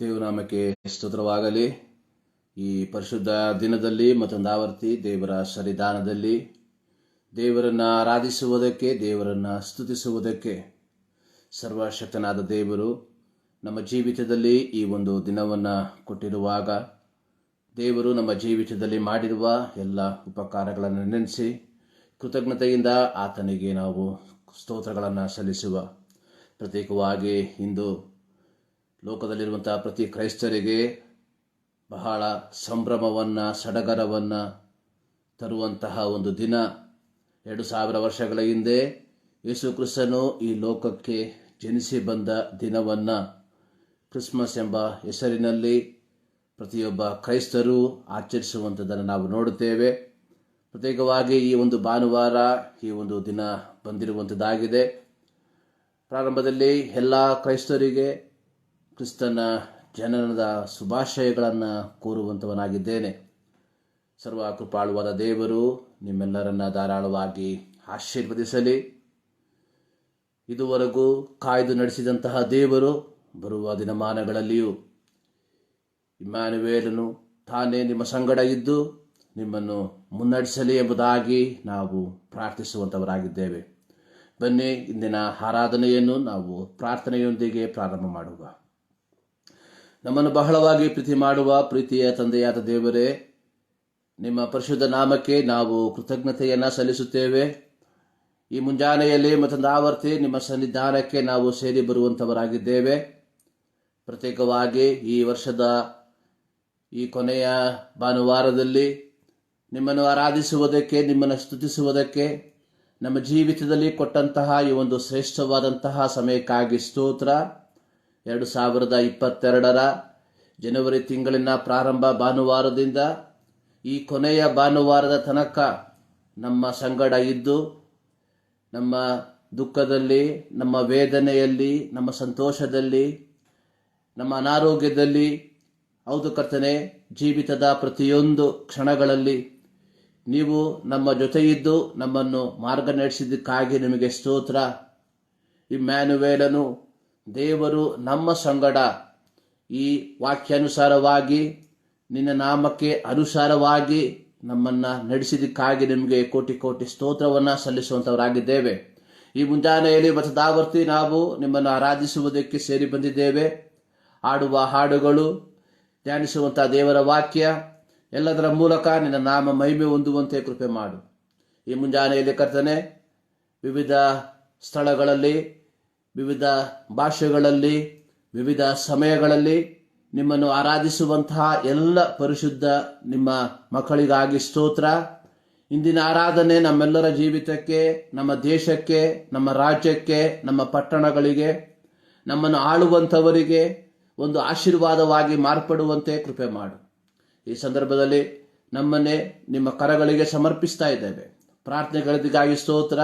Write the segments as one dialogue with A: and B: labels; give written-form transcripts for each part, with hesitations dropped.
A: ದೇವನಾಮಕ್ಕೆ ಸ್ತೋತ್ರವಾಗಲಿ. ಈ ಪರಿಶುದ್ಧ ದಿನದಲ್ಲಿ ಮತ್ತೊಂದು ಆವರ್ತಿ ದೇವರ ಸನ್ನಿಧಾನದಲ್ಲಿ ದೇವರನ್ನು ಆರಾಧಿಸುವುದಕ್ಕೆ, ದೇವರನ್ನು ಸ್ತುತಿಸುವುದಕ್ಕೆ ಸರ್ವಶಕ್ತನಾದ ದೇವರು ನಮ್ಮ ಜೀವಿತದಲ್ಲಿ ಈ ಒಂದು ದಿನವನ್ನು ಕೊಟ್ಟಿರುವಾಗ ದೇವರು ನಮ್ಮ ಜೀವಿತದಲ್ಲಿ ಮಾಡಿರುವ ಎಲ್ಲ ಉಪಕಾರಗಳನ್ನು ನೆನೆಸಿ ಕೃತಜ್ಞತೆಯಿಂದ ಆತನಿಗೆ ನಾವು ಸ್ತೋತ್ರಗಳನ್ನು ಸಲ್ಲಿಸುವ. ಪ್ರತ್ಯೇಕವಾಗಿ ಇಂದು ಲೋಕದಲ್ಲಿರುವಂಥ ಪ್ರತಿ ಕ್ರೈಸ್ತರಿಗೆ ಬಹಳ ಸಂಭ್ರಮವನ್ನು, ಸಡಗರವನ್ನು ತರುವಂತಹ ಒಂದು ದಿನ. 2000 ವರ್ಷಗಳ ಹಿಂದೆ ಯೇಸು ಕ್ರಿಸ್ತನು ಈ ಲೋಕಕ್ಕೆ ಜನಿಸಿ ಬಂದ ದಿನವನ್ನು ಕ್ರಿಸ್ಮಸ್ ಎಂಬ ಹೆಸರಿನಲ್ಲಿ ಪ್ರತಿಯೊಬ್ಬ ಕ್ರೈಸ್ತರು ಆಚರಿಸುವಂಥದ್ದನ್ನು ನಾವು ನೋಡುತ್ತೇವೆ. ಪ್ರತ್ಯೇಕವಾಗಿ ಈ ಒಂದು ಭಾನುವಾರ ಈ ಒಂದು ದಿನ ಬಂದಿರುವಂಥದ್ದಾಗಿದೆ. ಪ್ರಾರಂಭದಲ್ಲಿ ಎಲ್ಲ ಕ್ರೈಸ್ತರಿಗೆ ಕ್ರಿಸ್ತನ ಜನನದ ಶುಭಾಶಯಗಳನ್ನು ಕೋರುವಂಥವನಾಗಿದ್ದೇನೆ. ಸರ್ವ ಕೃಪಾಳುವಾದ ದೇವರು ನಿಮ್ಮೆಲ್ಲರನ್ನ ಧಾರಾಳವಾಗಿ ಆಶೀರ್ವದಿಸಲಿ. ಇದುವರೆಗೂ ಕಾಯ್ದು ನಡೆಸಿದಂತಹ ದೇವರು ಬರುವ ದಿನಮಾನಗಳಲ್ಲಿಯೂ ಇಮ್ಯಾನುವೇಲನು ತಾನೇ ನಿಮ್ಮ ಸಂಗಡ ಇದ್ದು ನಿಮ್ಮನ್ನು ಮುನ್ನಡೆಸಲಿ ಎಂಬುದಾಗಿ ನಾವು ಪ್ರಾರ್ಥಿಸುವಂಥವರಾಗಿದ್ದೇವೆ. ಬನ್ನಿ, ಇಂದಿನ ಆರಾಧನೆಯನ್ನು ನಾವು ಪ್ರಾರ್ಥನೆಯೊಂದಿಗೆ ಪ್ರಾರಂಭ ಮಾಡುವ. ನಮ್ಮನ್ನು ಬಹಳವಾಗಿ ಪ್ರೀತಿ ಮಾಡುವ ಪ್ರೀತಿಯ ತಂದೆಯಾದ ದೇವರೇ, ನಿಮ್ಮ ಪರಿಶುದ್ಧ ನಾಮಕ್ಕೆ ನಾವು ಕೃತಜ್ಞತೆಯನ್ನು ಸಲ್ಲಿಸುತ್ತೇವೆ. ಈ ಮುಂಜಾನೆಯಲ್ಲಿ ಮತ್ತೊಂದು ಆವರ್ತಿ ನಿಮ್ಮ ಸನ್ನಿಧಾನಕ್ಕೆ ನಾವು ಸೇರಿ ಬರುವಂಥವರಾಗಿದ್ದೇವೆ. ಪ್ರತ್ಯೇಕವಾಗಿ ಈ ವರ್ಷದ ಈ ಕೊನೆಯ ಭಾನುವಾರದಲ್ಲಿ ನಿಮ್ಮನ್ನು ಆರಾಧಿಸುವುದಕ್ಕೆ, ನಿಮ್ಮನ್ನು ಸ್ತುತಿಸುವುದಕ್ಕೆ, ನಮ್ಮ ಜೀವಿತದಲ್ಲಿ ಕೊಟ್ಟಂತಹ ಈ ಒಂದು ಶ್ರೇಷ್ಠವಾದಂತಹ ಸಮಯಕ್ಕಾಗಿ ಸ್ತೋತ್ರ. 2022 ಜನವರಿ ತಿಂಗಳಿನ ಪ್ರಾರಂಭ ಭಾನುವಾರದಿಂದ ಈ ಕೊನೆಯ ಭಾನುವಾರದ ತನಕ ನಮ್ಮ ಸಂಗಡ ಇದ್ದು ನಮ್ಮ ದುಃಖದಲ್ಲಿ, ನಮ್ಮ ವೇದನೆಯಲ್ಲಿ, ನಮ್ಮ ಸಂತೋಷದಲ್ಲಿ, ನಮ್ಮ ಅನಾರೋಗ್ಯದಲ್ಲಿ, ಹೌದು ಕರ್ತನೆ, ಜೀವಿತದ ಪ್ರತಿಯೊಂದು ಕ್ಷಣಗಳಲ್ಲಿ ನೀವು ನಮ್ಮ ಜೊತೆ ಇದ್ದು ನಮ್ಮನ್ನು ಮಾರ್ಗ ನಡೆಸಿದ್ದಕ್ಕಾಗಿ ನಿಮಗೆ ಸ್ತೋತ್ರ. ಇಮ್ಯಾನುವೇಲನು ದೇವರು ನಮ್ಮ ಸಂಗಡ ಈ ವಾಕ್ಯಾನುಸಾರವಾಗಿ ನಿನ್ನ ನಾಮಕ್ಕೆ ಅನುಸಾರವಾಗಿ ನಮ್ಮನ್ನು ನಡೆಸಿದ್ದಕ್ಕಾಗಿ ನಿಮಗೆ ಕೋಟಿ ಕೋಟಿ ಸ್ತೋತ್ರವನ್ನು ಸಲ್ಲಿಸುವಂಥವರಾಗಿದ್ದೇವೆ. ಈ ಮುಂಜಾನೆಯಲ್ಲಿ ಮತದಾವರ್ತಿ ನಾವು ನಿಮ್ಮನ್ನು ಆರಾಧಿಸುವುದಕ್ಕೆ ಸೇರಿ ಬಂದಿದ್ದೇವೆ. ಹಾಡುವ ಹಾಡುಗಳು, ಧ್ಯಾನಿಸುವಂಥ ದೇವರ ವಾಕ್ಯ ಎಲ್ಲದರ ಮೂಲಕ ನಿನ್ನ ನಾಮ ಮಹಿಮೆ ಹೊಂದುವಂತೆ ಕೃಪೆ ಮಾಡು. ಈ ಮುಂಜಾನೆಯಲ್ಲಿ ಕರ್ತನೆ, ವಿವಿಧ ಸ್ಥಳಗಳಲ್ಲಿ, ವಿವಿಧ ಭಾಷೆಗಳಲ್ಲಿ, ವಿವಿಧ ಸಮಯಗಳಲ್ಲಿ ನಿಮ್ಮನ್ನು ಆರಾಧಿಸುವಂತಹ ಎಲ್ಲ ಪರಿಶುದ್ಧ ನಿಮ್ಮ ಮಕ್ಕಳಿಗಾಗಿ ಸ್ತೋತ್ರ. ಇಂದಿನ ಆರಾಧನೆ ನಮ್ಮೆಲ್ಲರ ಜೀವಿತಕ್ಕೆ, ನಮ್ಮ ದೇಶಕ್ಕೆ, ನಮ್ಮ ರಾಜ್ಯಕ್ಕೆ, ನಮ್ಮ ಪಟ್ಟಣಗಳಿಗೆ, ನಮ್ಮನ್ನು ಆಳುವಂಥವರಿಗೆ ಒಂದು ಆಶೀರ್ವಾದವಾಗಿ ಮಾರ್ಪಡುವಂತೆ ಕೃಪೆ ಮಾಡು. ಈ ಸಂದರ್ಭದಲ್ಲಿ ನಮ್ಮನ್ನೇ ನಿಮ್ಮ ಕರಗಳಿಗೆ ಸಮರ್ಪಿಸ್ತಾ ಇದ್ದೇವೆ. ಪ್ರಾರ್ಥನೆಗಳಿಗಾಗಿ ಸ್ತೋತ್ರ.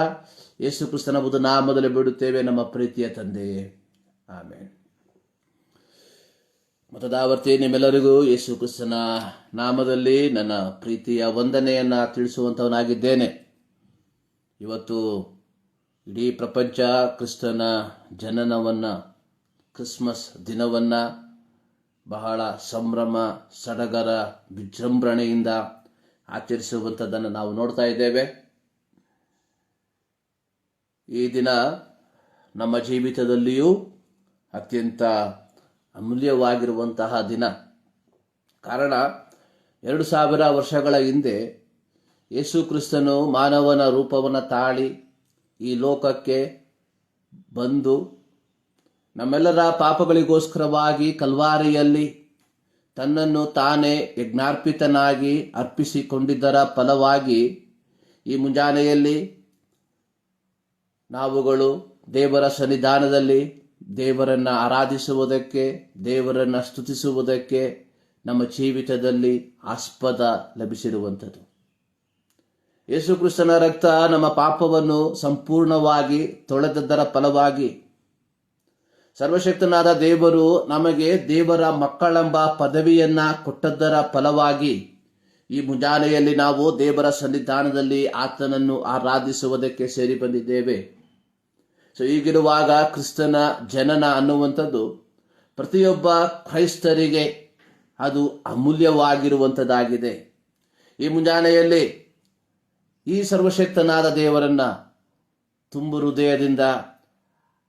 A: ಯೇಸು ಕ್ರಿಸ್ತನ ಬುದ್ಧ ನಾಮದಲ್ಲಿ ಬಿಡುತ್ತೇವೆ ನಮ್ಮ ಪ್ರೀತಿಯ ತಂದೆಯೇ, ಆಮೇನ್. ಮತದಾವರ್ತಿ ನಿಮ್ಮೆಲ್ಲರಿಗೂ ಯೇಸು ಕ್ರಿಸ್ತನ ನಾಮದಲ್ಲಿ ನನ್ನ ಪ್ರೀತಿಯ ವಂದನೆಯನ್ನು ತಿಳಿಸುವಂಥವನಾಗಿದ್ದೇನೆ. ಇವತ್ತು ಇಡೀ ಪ್ರಪಂಚ ಕ್ರಿಸ್ತನ ಜನನವನ್ನು, ಕ್ರಿಸ್ಮಸ್ ದಿನವನ್ನು ಬಹಳ ಸಂಭ್ರಮ, ಸಡಗರ, ವಿಜೃಂಭಣೆಯಿಂದ ಆಚರಿಸುವಂಥದ್ದನ್ನು ನಾವು ನೋಡ್ತಾ ಇದ್ದೇವೆ. ಈ ದಿನ ನಮ್ಮ ಜೀವಿತದಲ್ಲಿಯೂ ಅತ್ಯಂತ ಅಮೂಲ್ಯವಾಗಿರುವಂತಹ ದಿನ. ಕಾರಣ 2000 ವರ್ಷಗಳ ಹಿಂದೆ ಯೇಸು ಕ್ರಿಸ್ತನು ಮಾನವನ ರೂಪವನ್ನು ತಾಳಿ ಈ ಲೋಕಕ್ಕೆ ಬಂದು ನಮ್ಮೆಲ್ಲರ ಪಾಪಗಳಿಗೋಸ್ಕರವಾಗಿ ಕಲ್ವಾರಿಯಲ್ಲಿ ತನ್ನನ್ನು ತಾನೇ ಯಜ್ಞಾರ್ಪಿತನಾಗಿ ಅರ್ಪಿಸಿಕೊಂಡಿದ್ದರ ಫಲವಾಗಿ ಈ ಮುಂಜಾನೆಯಲ್ಲಿ ನಾವುಗಳು ದೇವರ ಸನ್ನಿಧಾನದಲ್ಲಿ ದೇವರನ್ನು ಆರಾಧಿಸುವುದಕ್ಕೆ, ದೇವರನ್ನು ಸ್ತುತಿಸುವುದಕ್ಕೆ ನಮ್ಮ ಜೀವಿತದಲ್ಲಿ ಆಸ್ಪದ ಲಭಿಸಿರುವಂಥದ್ದು. ಯೇಸು ಕ್ರಿಸ್ತನ ರಕ್ತ ನಮ್ಮ ಪಾಪವನ್ನು ಸಂಪೂರ್ಣವಾಗಿ ತೊಳೆದದ್ದರ ಫಲವಾಗಿ ಸರ್ವಶಕ್ತನಾದ ದೇವರು ನಮಗೆ ದೇವರ ಮಕ್ಕಳೆಂಬ ಪದವಿಯನ್ನ ಕೊಟ್ಟದ್ದರ ಫಲವಾಗಿ ಈ ಮುಂಜಾನೆಯಲ್ಲಿ ನಾವು ದೇವರ ಸನ್ನಿಧಾನದಲ್ಲಿ ಆತನನ್ನು ಆರಾಧಿಸುವುದಕ್ಕೆ ಸೇರಿ ಬಂದಿದ್ದೇವೆ. ಸೊ ಹೀಗಿರುವಾಗ ಕ್ರಿಸ್ತನ ಜನನ ಅನ್ನುವಂಥದ್ದು ಪ್ರತಿಯೊಬ್ಬ ಕ್ರೈಸ್ತರಿಗೆ ಅದು ಅಮೂಲ್ಯವಾಗಿರುವಂಥದ್ದಾಗಿದೆ. ಈ ಮುಂಜಾನೆಯಲ್ಲಿ ಈ ಸರ್ವಶಕ್ತನಾದ ದೇವರನ್ನ ತುಂಬು ಹೃದಯದಿಂದ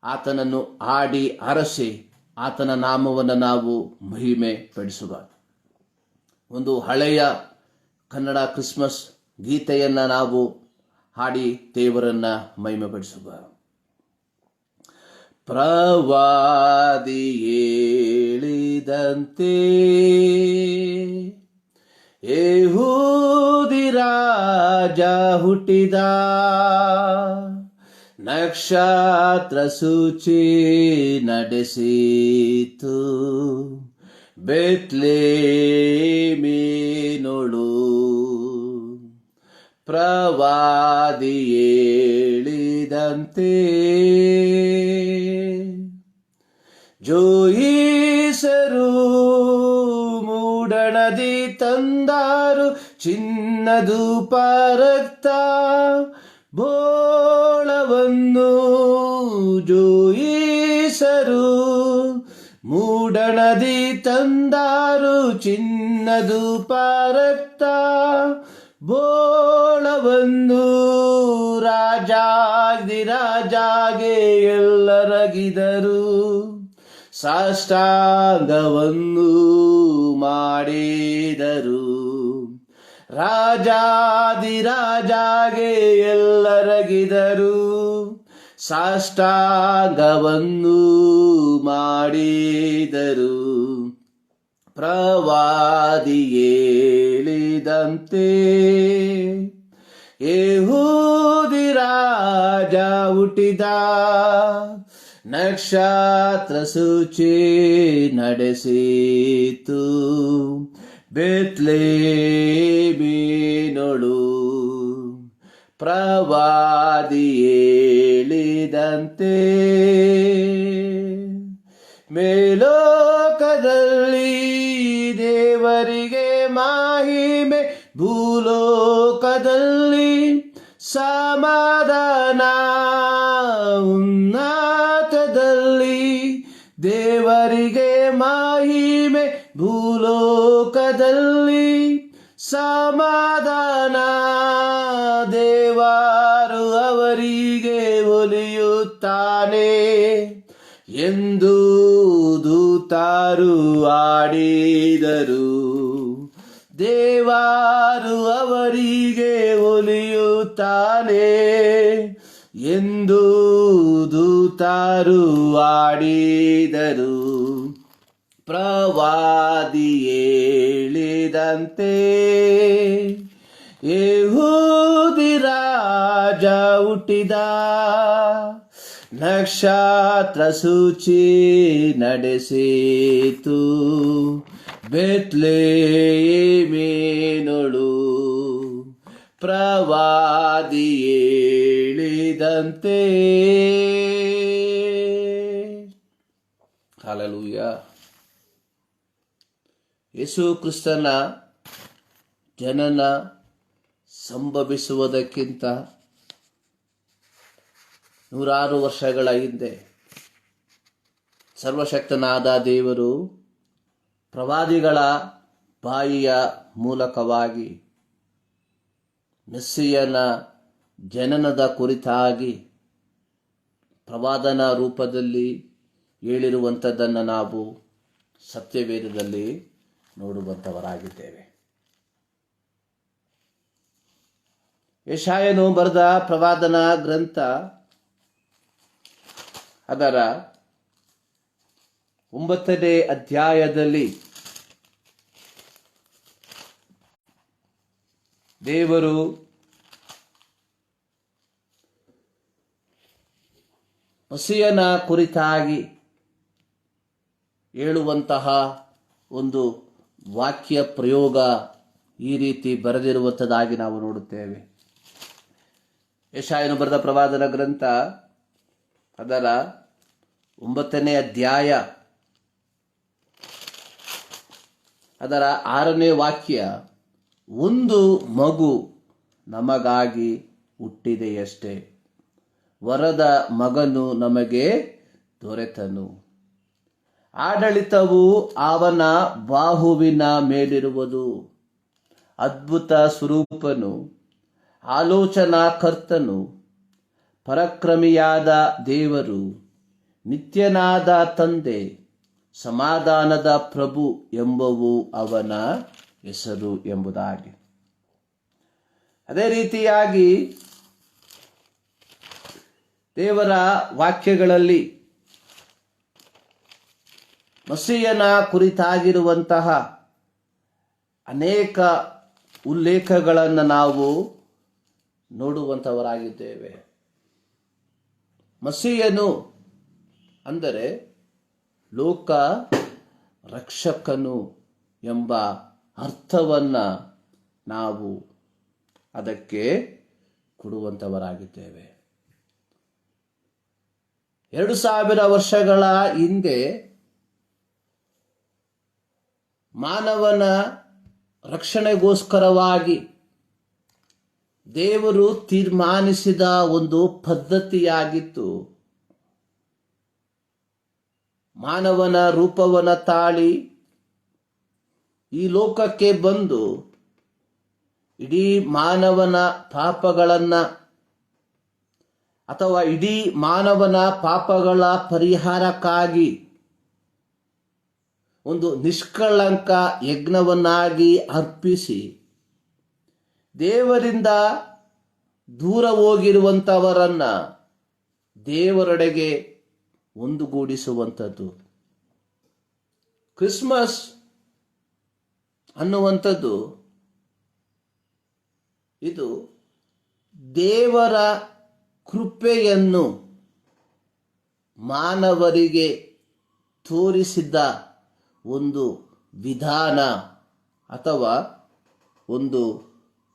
A: ಆತನನ್ನು ಹಾಡಿ ಹರಸಿ ಆತನ ನಾಮವನ್ನು ನಾವು ಮಹಿಮೆ ಪಡಿಸುವ. ಒಂದು ಹಳೆಯ ಕನ್ನಡ ಕ್ರಿಸ್ಮಸ್ ಗೀತೆಯನ್ನು ನಾವು ಹಾಡಿ ದೇವರನ್ನ ಮಹಿಮೆ ಪಡಿಸುವ. ಪ್ರವಾದಿ ಹೇಳಿದಂತೆ ಯೆಹೂದಿ ರಾಜ ಹುಟ್ಟಿದ, ನಕ್ಷತ್ರ ಸೂಚಿ ನಡೆಸಿತು ಬೆತ್ಲೆಹೇಮಿನೊಳು. ಪ್ರವಾದಿ ಹೇಳಿದಂತೆ ಜೋಯಿಸರು ಮೂಡಣದಿ ತಂದಾರು ಚಿನ್ನದು ರಕ್ತ ಬೋಳವನ್ನು. ಜೋಯಿಸರು ಮೂಡಣದಿ ತಂದಾರು ಚಿನ್ನದು ರಕ್ತ ಬೋಳವನ್ನು. ರಾಜಾಗೆ ಎಲ್ಲರಗಿದರು, ಸಾಷ್ಟಾಂಗವನ್ನು ಮಾಡಿದರು. ರಾಜಾಗೆ ಎಲ್ಲರಗಿದರು, ಸಾಷ್ಟಾಂಗವನ್ನು ಮಾಡಿದರು. ಪ್ರವಾದಿ ಹೇಳಿದಂತೆ ಯೆಹೂದಿ ರಾಜ ಹುಟ್ಟಿದ, ನಕ್ಷತ್ರ ಸೂಚಿ ನಡೆಸಿತು ಬೆತ್ಲೆಹೇಮಿನೊಳು. ಪ್ರವಾದಿ ಹೇಳಿದಂತೆ ಮೇಲೋಕದಲ್ಲಿ ದೇವರಿಗೆ ಮಹಿಮೆ, ಭೂಲೋಕದಲ್ಲಿ ಸಮಾಧಾನ. ಉನ್ನತದಲ್ಲಿ ದೇವರಿಗೆ ಮಹಿಮೆ, ಭೂಲೋಕದಲ್ಲಿ ಸಮಾಧಾನ. ದೇವರು ಅವರಿಗೆ ಒಲಿಯುತ್ತಾನೆ ಎಂದು ದೂತರು ಹಾಡಿದರು. ದೇವರು ಅವರಿಗೆ ಒಲಿಯುತ್ತಾನೆ ಎಂದು ದೂತರು ಹಾಡಿದರು. ಪ್ರವಾದಿ ಹೇಳಿದಂತೆ ಯೆಹೂದಿ ರಾಜ ಹುಟ್ಟಿದ, ನಕ್ಷತ್ರ ಸೂಚಿ ನಡೆಸಿತು ಬೆತ್ಲೆಹೇಮಿನೊಳು. ಪ್ರವಾದಿ ಹೇಳಿದಂತೆ. ಹಲ್ಲೆಲೂಯ. ಯೇಸು ಕ್ರಿಸ್ತನ ಜನನ ಸಂಭವಿಸುವುದಕ್ಕಿಂತ 100 ವರ್ಷಗಳ ಹಿಂದೆ ಸರ್ವಶಕ್ತನಾದ ದೇವರು ಪ್ರವಾದಿಗಳ ಬಾಯಿಯ ಮೂಲಕವಾಗಿ ಮೆಸ್ಸಿಯನ ಜನನದ ಕುರಿತಾಗಿ ಪ್ರವಾದನ ರೂಪದಲ್ಲಿ ಹೇಳಿರುವಂಥದ್ದನ್ನು ನಾವು ಸತ್ಯವೇದದಲ್ಲಿ ನೋಡುವಂಥವರಾಗಿದ್ದೇವೆ. ಯೆಶಾಯನು ಬರೆದ ಪ್ರವಾದನ ಗ್ರಂಥ ಅದರ 9ನೇ ಅಧ್ಯಾಯದಲ್ಲಿ ದೇವರು ಮಸಿಯನ ಕುರಿತಾಗಿ ಹೇಳುವಂತಹ ಒಂದು ವಾಕ್ಯ ಪ್ರಯೋಗ ಈ ರೀತಿ ಬರೆದಿರುವಂಥದ್ದಾಗಿ ನಾವು ನೋಡುತ್ತೇವೆ. ಯೆಶಾಯನು ಬರೆದ ಪ್ರವಾದನ ಗ್ರಂಥ ಅದರ 9ನೇ ಅಧ್ಯಾಯ ಅದರ 6ನೇ ವಾಕ್ಯ, ಒಂದು ಮಗು ನಮಗಾಗಿ ಹುಟ್ಟಿದೆಯಷ್ಟೇ, ವರದ ಮಗನು ನಮಗೆ ದೊರೆತನು, ಆಡಳಿತವು ಅವನ ಬಾಹುವಿನ ಮೇಲಿರುವುದು. ಅದ್ಭುತ ಸ್ವರೂಪನು, ಆಲೋಚನಾ ಕರ್ತನು, ಪರಾಕ್ರಮಿಯಾದ ದೇವರು, ನಿತ್ಯನಾದ ತಂದೆ, ಸಮಾಧಾನದ ಪ್ರಭು ಎಂಬುವು ಅವನ ಹೆಸರು ಎಂಬುದಾಗಿ. ಅದೇ ರೀತಿಯಾಗಿ ದೇವರ ವಾಕ್ಯಗಳಲ್ಲಿ ಮಸೀಯನ ಕುರಿತಾಗಿರುವಂತಹ ಅನೇಕ ಉಲ್ಲೇಖಗಳನ್ನು ನಾವು ನೋಡುವಂಥವರಾಗಿದ್ದೇವೆ. ಮಸೀಯನು ಅಂದರೆ ಲೋಕ ರಕ್ಷಕನು ಎಂಬ ಅರ್ಥವನ್ನು ನಾವು ಅದಕ್ಕೆ ಕೊಡುವಂಥವರಾಗಿದ್ದೇವೆ. 2000 ವರ್ಷಗಳ ಹಿಂದೆ ಮಾನವನ ರಕ್ಷಣೆಗೋಸ್ಕರವಾಗಿ ದೇವರು ತೀರ್ಮಾನಿಸಿದ ಒಂದು ಪದ್ಧತಿಯಾಗಿತ್ತು. ಮಾನವನ ರೂಪವನ್ನು ತಾಳಿ ಈ ಲೋಕಕ್ಕೆ ಬಂದು ಇಡೀ ಮಾನವನ ಪಾಪಗಳನ್ನು ಅಥವಾ ಇಡೀ ಮಾನವನ ಪಾಪಗಳ ಪರಿಹಾರಕ್ಕಾಗಿ ಒಂದು ನಿಷ್ಕಳಂಕ ಯಜ್ಞವನ್ನಾಗಿ ಅರ್ಪಿಸಿ ದೇವರಿಂದ ದೂರ ಹೋಗಿರುವಂಥವರನ್ನ ದೇವರೆಡೆಗೆ ಒಂದುಗೂಡಿಸುವಂಥದ್ದು. ಕ್ರಿಸ್ಮಸ್ ಅನ್ನುವಂಥದ್ದು ಇದು ದೇವರ ಕೃಪೆಯನ್ನು ಮಾನವರಿಗೆ ತೋರಿಸಿದ ಒಂದು ವಿಧಾನ ಅಥವಾ ಒಂದು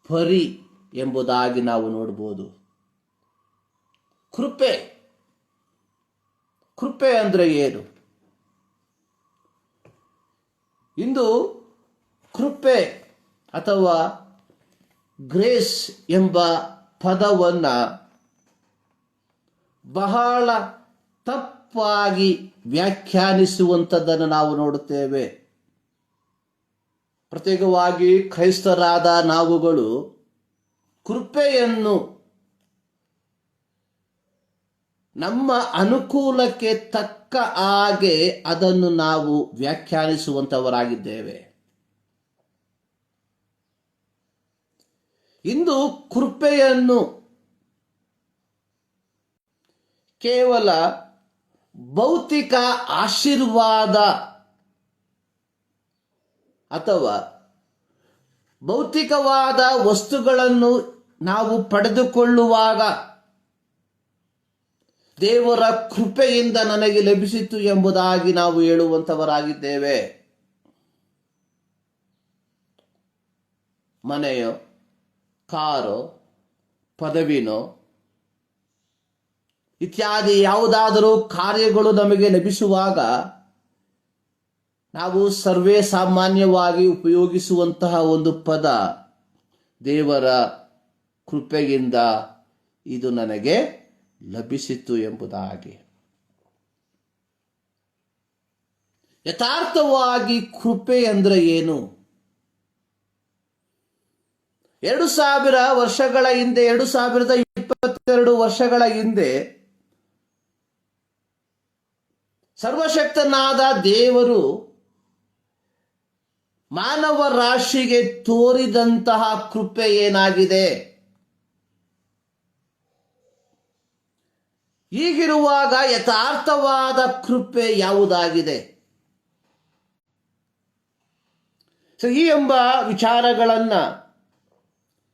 A: ಪರಿ ಎಂಬುದಾಗಿ ನಾವು ನೋಡ್ಬೋದು. ಕೃಪೆ ಅಂದರೆ ಏನು? ಇಂದು ಕೃಪೆ ಅಥವಾ ಗ್ರೇಸ್ ಎಂಬ ಪದವನ್ನು ಬಹಳ ತಪ್ಪಾಗಿ ವ್ಯಾಖ್ಯಾನಿಸುವಂಥದ್ದನ್ನು ನಾವು ನೋಡುತ್ತೇವೆ. ಪ್ರತ್ಯೇಕವಾಗಿ ಕ್ರೈಸ್ತರಾದ ನಾವುಗಳು ಕೃಪೆಯನ್ನು ನಮ್ಮ ಅನುಕೂಲಕ್ಕೆ ತಕ್ಕ ಹಾಗೆ ಅದನ್ನು ನಾವು ವ್ಯಾಖ್ಯಾನಿಸುವಂಥವರಾಗಿದ್ದೇವೆ. ಇಂದು ಕೃಪೆಯನ್ನು ಕೇವಲ ಭೌತಿಕ ಆಶೀರ್ವಾದ ಅಥವಾ ಭೌತಿಕವಾದ ವಸ್ತುಗಳನ್ನು ನಾವು ಪಡೆದುಕೊಳ್ಳುವಾಗ ದೇವರ ಕೃಪೆಯಿಂದ ನನಗೆ ಲಭಿಸಿತು ಎಂಬುದಾಗಿ ನಾವು ಹೇಳುವಂಥವರಾಗಿದ್ದೇವೆ. ಮನೆಯೋ, ಕಾರೋ, ಪದವಿನೋ ಇತ್ಯಾದಿ ಯಾವುದಾದರೂ ಕಾರ್ಯಗಳು ನಮಗೆ ಲಭಿಸುವಾಗ ನಾವು ಸರ್ವೇ ಸಾಮಾನ್ಯವಾಗಿ ಉಪಯೋಗಿಸುವಂತಹ ಒಂದು ಪದ ದೇವರ ಕೃಪೆಯಿಂದ ಇದು ನನಗೆ ಲಭಿಸಿತು ಎಂಬುದಾಗಿ. ಯಥಾರ್ಥವಾಗಿ ಕೃಪೆ ಅಂದರೆ ಏನು? 2000 ವರ್ಷಗಳ ಹಿಂದೆ, 2022 ವರ್ಷಗಳ ಹಿಂದೆ ಸರ್ವಶಕ್ತನಾದ ದೇವರು ಮಾನವ ರಾಶಿಗೆ ತೋರಿದಂತಹ ಕೃಪೆ ಏನಾಗಿದೆ? ಹೀಗಿರುವಾಗ ಯಥಾರ್ಥವಾದ ಕೃಪೆ ಯಾವುದಾಗಿದೆ? ಈ ಎಂಬ ವಿಚಾರಗಳನ್ನು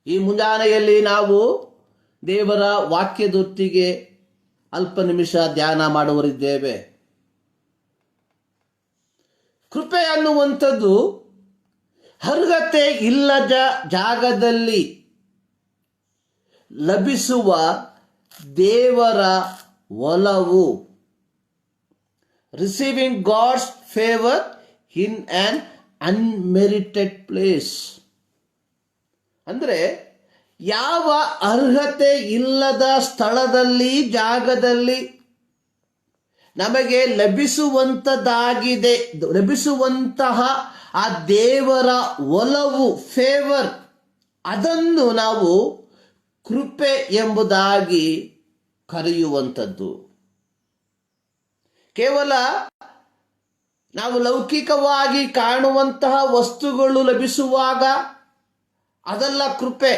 A: ಈ ಮುಂಜಾನೆಯಲ್ಲಿ ನಾವು ದೇವರ ವಾಕ್ಯದೊತ್ತಿಗೆ ಅಲ್ಪ ನಿಮಿಷ ಧ್ಯಾನ ಮಾಡುವರಿದ್ದೇವೆ. ಕೃಪೆ ಅನ್ನುವಂಥದ್ದು ಅರ್ಹತೆ ಇಲ್ಲದ ಜಾಗದಲ್ಲಿ ಲಭಿಸುವ ದೇವರ ಒಲವು. Receiving God's favour in an unmerited place. ಅಂದರೆ ಯಾವ ಅರ್ಹತೆ ಇಲ್ಲದ ಸ್ಥಳದಲ್ಲಿ, ಜಾಗದಲ್ಲಿ ನಮಗೆ ಲಭಿಸುವಂತಹ ಆ ದೇವರ ಒಲವು, ಫೇವರ್, ಅದನ್ನು ನಾವು ಕೃಪೆ ಎಂಬುದಾಗಿ ಕರೆಯುವಂಥದ್ದು. ಕೇವಲ ನಾವು ಲೌಕಿಕವಾಗಿ ಕಾಣುವಂತಹ ವಸ್ತುಗಳು ಲಭಿಸುವಾಗ ಅದೆಲ್ಲ ಕೃಪೆ.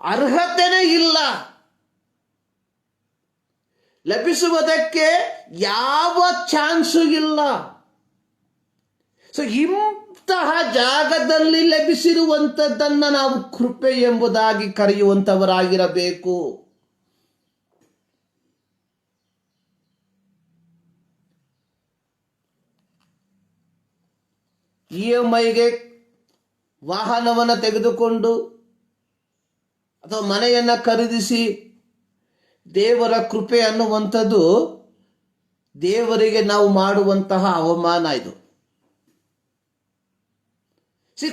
A: ಅರ್ಹತೆನೇ ಇಲ್ಲ, ಲಭಿಸುವುದಕ್ಕೆ ಯಾವ ಚಾನ್ಸು ಇಲ್ಲ. ಸೊ ಇಂತಹ ಜಾಗದಲ್ಲಿ ಲಭಿಸಿರುವಂಥದ್ದನ್ನು ನಾವು ಕೃಪೆ ಎಂಬುದಾಗಿ ಕರೆಯುವಂಥವರಾಗಿರಬೇಕು. EMIಗೆ ವಾಹನವನ್ನು ತೆಗೆದುಕೊಂಡು ಅಥವಾ ಮನೆಯನ್ನು ಖರೀದಿಸಿ ದೇವರ ಕೃಪೆ ಅನ್ನುವಂಥದ್ದು ದೇವರಿಗೆ ನಾವು ಮಾಡುವಂತಹ ಅವಮಾನ. ಇದು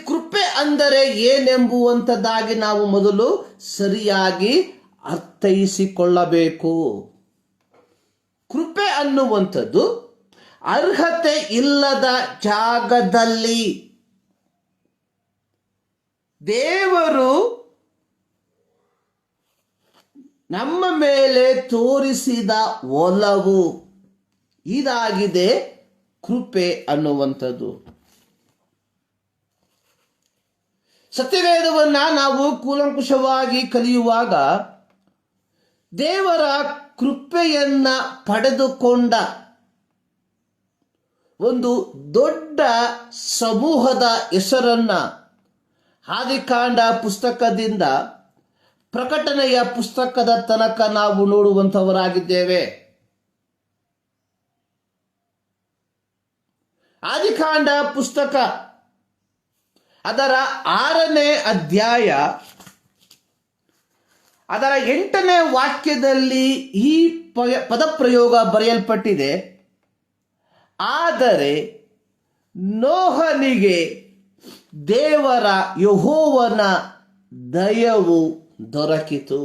A: ಕೃಪೆ ಅಂದರೆ ಏನೆಂಬುವಂಥದ್ದಾಗಿ ನಾವು ಮೊದಲು ಸರಿಯಾಗಿ ಅರ್ಥೈಸಿಕೊಳ್ಳಬೇಕು. ಕೃಪೆ ಅನ್ನುವಂಥದ್ದು ಅರ್ಹತೆ ಇಲ್ಲದ ಜಾಗದಲ್ಲಿ ದೇವರು ನಮ್ಮ ಮೇಲೆ ತೋರಿಸಿದ ಒಲವು, ಇದಾಗಿದೆ ಕೃಪೆ ಅನ್ನುವಂಥದ್ದು. ಸತ್ಯವೇದವನ್ನ ನಾವು ಕೂಲಂಕುಷವಾಗಿ ಕಲಿಯುವಾಗ ದೇವರ ಕೃಪೆಯನ್ನ ಪಡೆದುಕೊಂಡ ಒಂದು ದೊಡ್ಡ ಸಮೂಹದ ಹೆಸರನ್ನ ಆದಿಕಾಂಡ ಪುಸ್ತಕದಿಂದ ಪ್ರಕಟಣೆಯ ಪುಸ್ತಕದ ತನಕ ನಾವು ನೋಡುವಂಥವರಾಗಿದ್ದೇವೆ. ಆದಿಕಾಂಡ ಪುಸ್ತಕ ಅದರ 6ನೇ ಅಧ್ಯಾಯ ಅದರ 8ನೇ ವಾಕ್ಯದಲ್ಲಿ ಈ ಪದಪ್ರಯೋಗ ಬರೆಯಲ್ಪಟ್ಟಿದೆ. ಆದರೆ ನೋಹನಿಗೆ ದೇವರ ಯೆಹೋವನ ದಯವು ದೊರಕಿತು.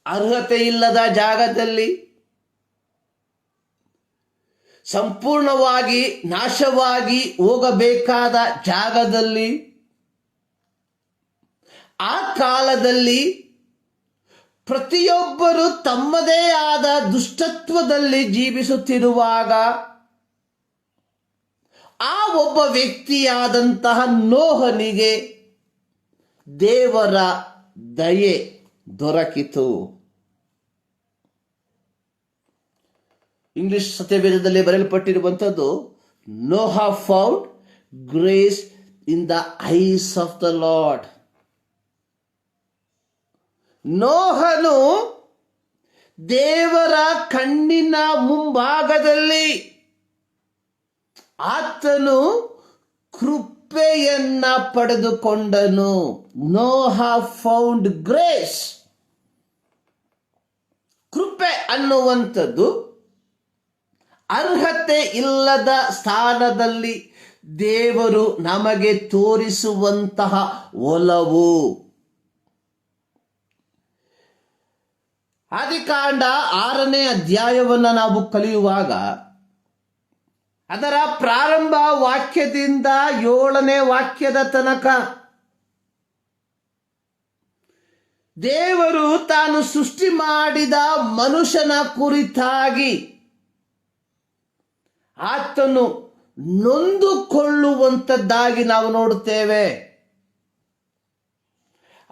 A: ಅರ್ಹತೆ ಇಲ್ಲದ ಜಾಗದಲ್ಲಿ, ಸಂಪೂರ್ಣವಾಗಿ ನಾಶವಾಗಿ ಹೋಗಬೇಕಾದ ಜಾಗದಲ್ಲಿ, ಆ ಕಾಲದಲ್ಲಿ ಪ್ರತಿಯೊಬ್ಬರು ತಮ್ಮದೇ ಆದ ದುಷ್ಟತ್ವದಲ್ಲಿ ಜೀವಿಸುತ್ತಿರುವಾಗ ಆ ಒಬ್ಬ ವ್ಯಕ್ತಿಯಾದಂತಹ ನೋಹನಿಗೆ ದೇವರ ದಯೆ ದೊರಕಿತು. ಇಂಗ್ಲಿಷ್ ಸತ್ಯವೇದದಲ್ಲಿ ಬರೆಯಲ್ಪಟ್ಟಿರುವಂಥದ್ದು, Noah found grace in the eyes of the Lord. ನೋಹನು ದೇವರ ಕಣ್ಣಿನ ಮುಂಭಾಗದಲ್ಲಿ ಆತನು ಕೃಪೆಯನ್ನ ಪಡೆದುಕೊಂಡನು. ನೋಹ ಫೌಂಡ್ ಗ್ರೇಸ್. ಕೃಪೆ ಅನ್ನುವಂಥದ್ದು ಅರ್ಹತೆ ಇಲ್ಲದ ಸ್ಥಾನದಲ್ಲಿ ದೇವರು ನಮಗೆ ತೋರಿಸುವಂತಹ ಒಲವು. ಆದಿಕಾಂಡ 6ನೇ ಅಧ್ಯಾಯವನ್ನು ನಾವು ಕಲಿಯುವಾಗ ಅದರ ಪ್ರಾರಂಭ ವಾಕ್ಯದಿಂದ 7ನೇ ವಾಕ್ಯದ ತನಕ ದೇವರು ತಾನು ಸೃಷ್ಟಿ ಮಾಡಿದ ಮನುಷ್ಯನ ಕುರಿತಾಗಿ ಆತನು ನೊಂದುಕೊಳ್ಳುವಂಥದ್ದಾಗಿ ನಾವು ನೋಡುತ್ತೇವೆ.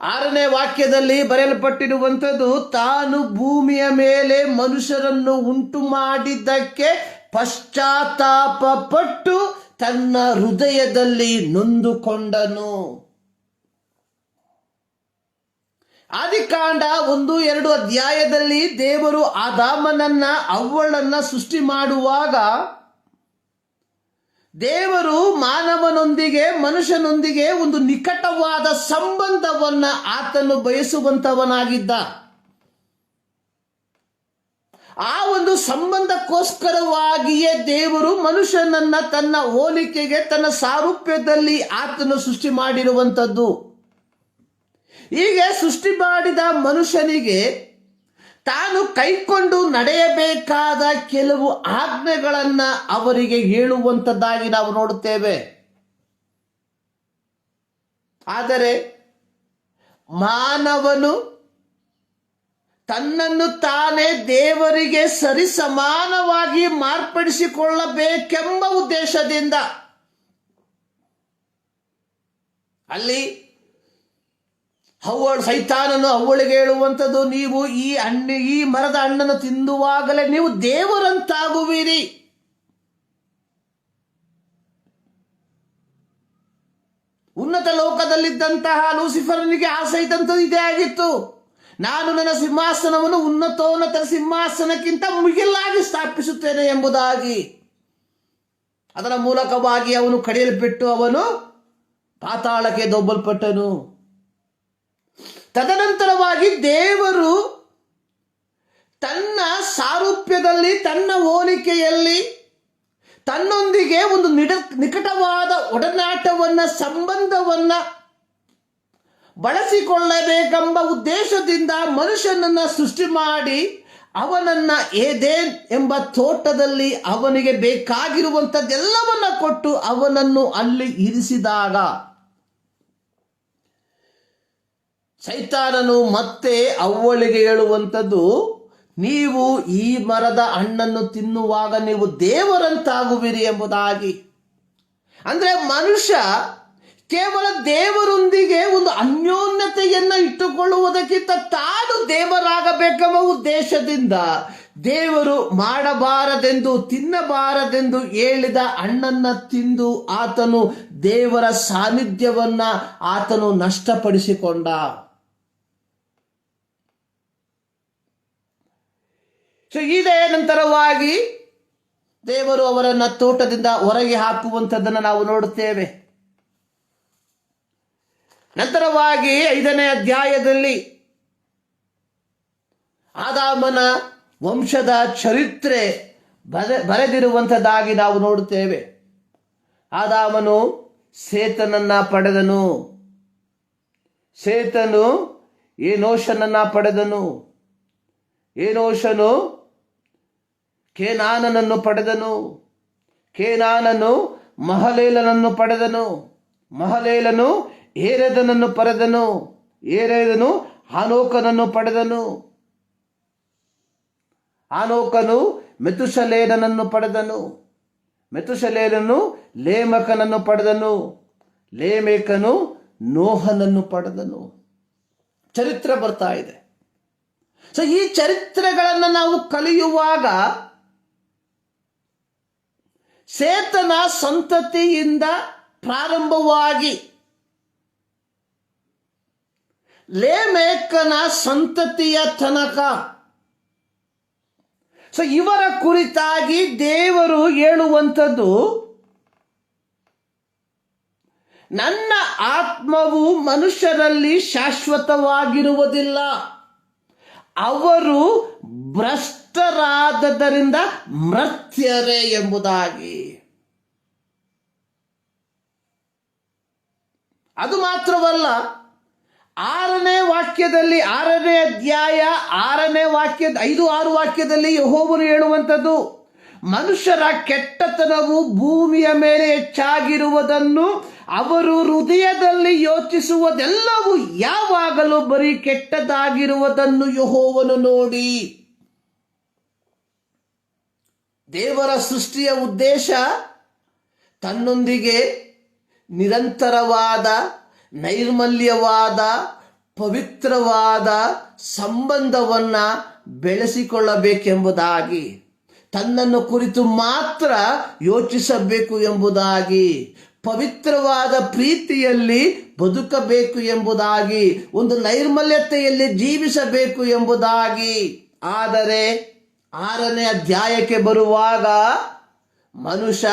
A: 6ನೇ ವಾಕ್ಯದಲ್ಲಿ ಬರೆಯಲ್ಪಟ್ಟಿರುವಂಥದ್ದು, ತಾನು ಭೂಮಿಯ ಮೇಲೆ ಮನುಷ್ಯರನ್ನು ಉಂಟು ಮಾಡಿದ್ದಕ್ಕೆ ಪಶ್ಚಾತ್ತಾಪ ಪಟ್ಟು ತನ್ನ ಹೃದಯದಲ್ಲಿ ನೊಂದುಕೊಂಡನು. ಆದಿಕಾಂಡ 1-2 ಅಧ್ಯಾಯದಲ್ಲಿ ದೇವರು ಆದಾಮನನ್ನ ಅವ್ವಳನ್ನ ಸೃಷ್ಟಿ ಮಾಡುವಾಗ ದೇವರು ಮಾನವನೊಂದಿಗೆ, ಮನುಷ್ಯನೊಂದಿಗೆ ಒಂದು ನಿಕಟವಾದ ಸಂಬಂಧವನ್ನ ಆತನು ಬಯಸುವಂತವನಾಗಿದ್ದ. ಆ ಒಂದು ಸಂಬಂಧಕ್ಕೋಸ್ಕರವಾಗಿಯೇ ದೇವರು ಮನುಷ್ಯನನ್ನ ತನ್ನ ಹೋಲಿಕೆಗೆ, ತನ್ನ ಸಾರೂಪ್ಯದಲ್ಲಿ ಆತನು ಸೃಷ್ಟಿ ಮಾಡಿರುವಂಥದ್ದು. ಹೀಗೆ ಸೃಷ್ಟಿ ಮಾಡಿದ ಮನುಷ್ಯನಿಗೆ ತಾನು ಕೈಕೊಂಡು ನಡೆಯಬೇಕಾದ ಕೆಲವು ಆಜ್ಞೆಗಳನ್ನ ಅವರಿಗೆ ಹೇಳುವಂಥದ್ದಾಗಿ ನಾವು ನೋಡುತ್ತೇವೆ. ಆದರೆ ಮಾನವನು ತನ್ನನ್ನು ತಾನೇ ದೇವರಿಗೆ ಸರಿಸಮಾನವಾಗಿ ಮಾರ್ಪಡಿಸಿಕೊಳ್ಳಬೇಕೆಂಬ ಉದ್ದೇಶದಿಂದ ಅಲ್ಲಿ ಸೈತಾನನು ಅವಳಿಗೆ ಹೇಳುವಂಥದ್ದು, ನೀವು ಈ ಮರದ ಹಣ್ಣನ್ನು ತಿಂದುವಾಗಲೇ ನೀವು ದೇವರಂತಾಗುವಿರಿ. ಉನ್ನತ ಲೋಕದಲ್ಲಿದ್ದಂತಹ ಲೂಸಿಫರನಿಗೆ ಆಸೆ ಇದ್ದಂಥದ್ದು ಇದೇ ಆಗಿತ್ತು. ನಾನು ನನ್ನ ಸಿಂಹಾಸನವನ್ನು ಉನ್ನತೋನ್ನತ ಸಿಂಹಾಸನಕ್ಕಿಂತ ಮಿಗಿಲಾಗಿ ಸ್ಥಾಪಿಸುತ್ತೇನೆ ಎಂಬುದಾಗಿ. ಅದರ ಮೂಲಕವಾಗಿ ಅವನು ಕಡಿಯಲ್ಪಟ್ಟು ಅವನು ಪಾತಾಳಕ್ಕೆ ದೊಬ್ಬಲ್ಪಟ್ಟನು. ತದನಂತರವಾಗಿ ದೇವರು ತನ್ನ ಸಾರೂಪ್ಯದಲ್ಲಿ, ತನ್ನ ಹೋಲಿಕೆಯಲ್ಲಿ ತನ್ನೊಂದಿಗೆ ಒಂದು ನಿಕಟವಾದ ಒಡನಾಟವನ್ನ, ಸಂಬಂಧವನ್ನ ಬಳಸಿಕೊಳ್ಳಬೇಕೆಂಬ ಉದ್ದೇಶದಿಂದ ಮನುಷ್ಯನನ್ನ ಸೃಷ್ಟಿ ಮಾಡಿ ಅವನನ್ನ ಏದೇನ್ ಎಂಬ ತೋಟದಲ್ಲಿ ಅವನಿಗೆ ಬೇಕಾಗಿರುವಂಥದ್ದೆಲ್ಲವನ್ನ ಕೊಟ್ಟು ಅವನನ್ನು ಅಲ್ಲಿ ಇರಿಸಿದಾಗ ಸೈತಾನನು ಮತ್ತೆ ಅವ್ವಳಿಗೆ ಹೇಳುವಂಥದ್ದು, ನೀವು ಈ ಮರದ ಹಣ್ಣನ್ನು ತಿನ್ನುವಾಗ ನೀವು ದೇವರಂತಾಗುವಿರಿ ಎಂಬುದಾಗಿ. ಅಂದ್ರೆ ಮನುಷ್ಯ ಕೇವಲ ದೇವರೊಂದಿಗೆ ಒಂದು ಅನ್ಯೋನ್ಯತೆಯನ್ನು ಇಟ್ಟುಕೊಳ್ಳುವುದಕ್ಕಿಂತ ತಾನು ದೇವರಾಗಬೇಕೆಂಬ ಉದ್ದೇಶದಿಂದ ದೇವರು ಮಾಡಬಾರದೆಂದು, ತಿನ್ನಬಾರದೆಂದು ಹೇಳಿದ ಹಣ್ಣನ್ನ ತಿಂದು ಆತನು ದೇವರ ಸಾನ್ನಿಧ್ಯವನ್ನ ಆತನು ನಷ್ಟಪಡಿಸಿಕೊಂಡ. ಇದೇ ನಂತರವಾಗಿ ದೇವರು ಅವರನ್ನ ತೋಟದಿಂದ ಹೊರಗೆ ಹಾಕುವಂಥದ್ದನ್ನು ನಾವು ನೋಡುತ್ತೇವೆ. ನಂತರವಾಗಿ 5ನೇ ಅಧ್ಯಾಯದಲ್ಲಿ ಆದಾಮನ ವಂಶದ ಚರಿತ್ರೆ ಬರೆದಿರುವಂಥದ್ದಾಗಿ ನಾವು ನೋಡುತ್ತೇವೆ. ಆದಾಮನು ಸೇತನನ್ನ ಪಡೆದನು, ಸೇತನು ಏನೋಷನನ್ನ ಪಡೆದನು, ಏನೋಷನು ಕೇನಾನನನ್ನು ಪಡೆದನು, ಕೇನಾನನು ಮಹಲೇಲನನ್ನು ಪಡೆದನು, ಮಹಲೇಲನು ಏರೆದನನ್ನು ಪಡೆದನು, ಏರೆದನು ಹಾನೋಕನನ್ನು ಪಡೆದನು, ಹಾನೋಕನು ಮೆತುಶಲೇಲನನ್ನು ಪಡೆದನು, ಮೆತುಶಲೇಲನು ಲೇಮಕನನ್ನು ಪಡೆದನು, ಲೇಮೇಕನು ನೋಹನನ್ನು ಪಡೆದನು. ಚರಿತ್ರೆ ಬರ್ತಾ ಇದೆ. ಈ ಚರಿತ್ರೆಗಳನ್ನು ನಾವು ಕಲಿಯುವಾಗ ಸೇತನ ಸಂತತಿಯಿಂದ ಪ್ರಾರಂಭವಾಗಿ ಲೇಮೇಕನ ಸಂತತಿಯ ತನಕ ಇವರ ಕುರಿತಾಗಿ ದೇವರು ಹೇಳುವಂಥದ್ದು, ನನ್ನ ಆತ್ಮವು ಮನುಷ್ಯರಲ್ಲಿ ಶಾಶ್ವತವಾಗಿರುವುದಿಲ್ಲ, ಅವರು ಭ್ರಷ್ಟರಾದದರಿಂದ ಮರ್ತ್ಯರೇ ಎಂಬುದಾಗಿ. ಅದು ಮಾತ್ರವಲ್ಲ, 6ನೇ ವಾಕ್ಯದಲ್ಲಿ, 6ನೇ ಅಧ್ಯಾಯ 6ನೇ ವಾಕ್ಯದ 5-6 ವಾಕ್ಯದಲ್ಲಿ ಯೆಹೋವನು ಹೇಳುವಂಥದ್ದು, ಮನುಷ್ಯರ ಕೆಟ್ಟತನವು ಭೂಮಿಯ ಮೇಲೆ ಹೆಚ್ಚಾಗಿರುವುದನ್ನು ಅವರು ಹೃದಯದಲ್ಲಿ ಯೋಚಿಸುವುದೆಲ್ಲವೂ ಯಾವಾಗಲೂ ಬರೀ ಕೆಟ್ಟದಾಗಿರುವುದನ್ನು ಯೆಹೋವನು ನೋಡಿ. ದೇವರ ಸೃಷ್ಟಿಯ ಉದ್ದೇಶ ತನ್ನೊಂದಿಗೆ ನಿರಂತರವಾದ, ನೈರ್ಮಲ್ಯವಾದ, ಪವಿತ್ರವಾದ ಸಂಬಂಧವನ್ನ ಬೆಳೆಸಿಕೊಳ್ಳಬೇಕೆಂಬುದಾಗಿ, ತನ್ನನ್ನು ಕುರಿತು ಮಾತ್ರ ಯೋಚಿಸಬೇಕು ಎಂಬುದಾಗಿ, ಪವಿತ್ರವಾದ ಪ್ರೀತಿಯಲ್ಲಿ ಬದುಕಬೇಕು ಎಂಬುದಾಗಿ, ಒಂದು ನೈರ್ಮಲ್ಯತೆಯಲ್ಲಿ ಜೀವಿಸಬೇಕು ಎಂಬುದಾಗಿ. ಆದರೆ 6ನೇ ಅಧ್ಯಾಯಕ್ಕೆ ಬರುವಾಗ ಮನುಷ್ಯ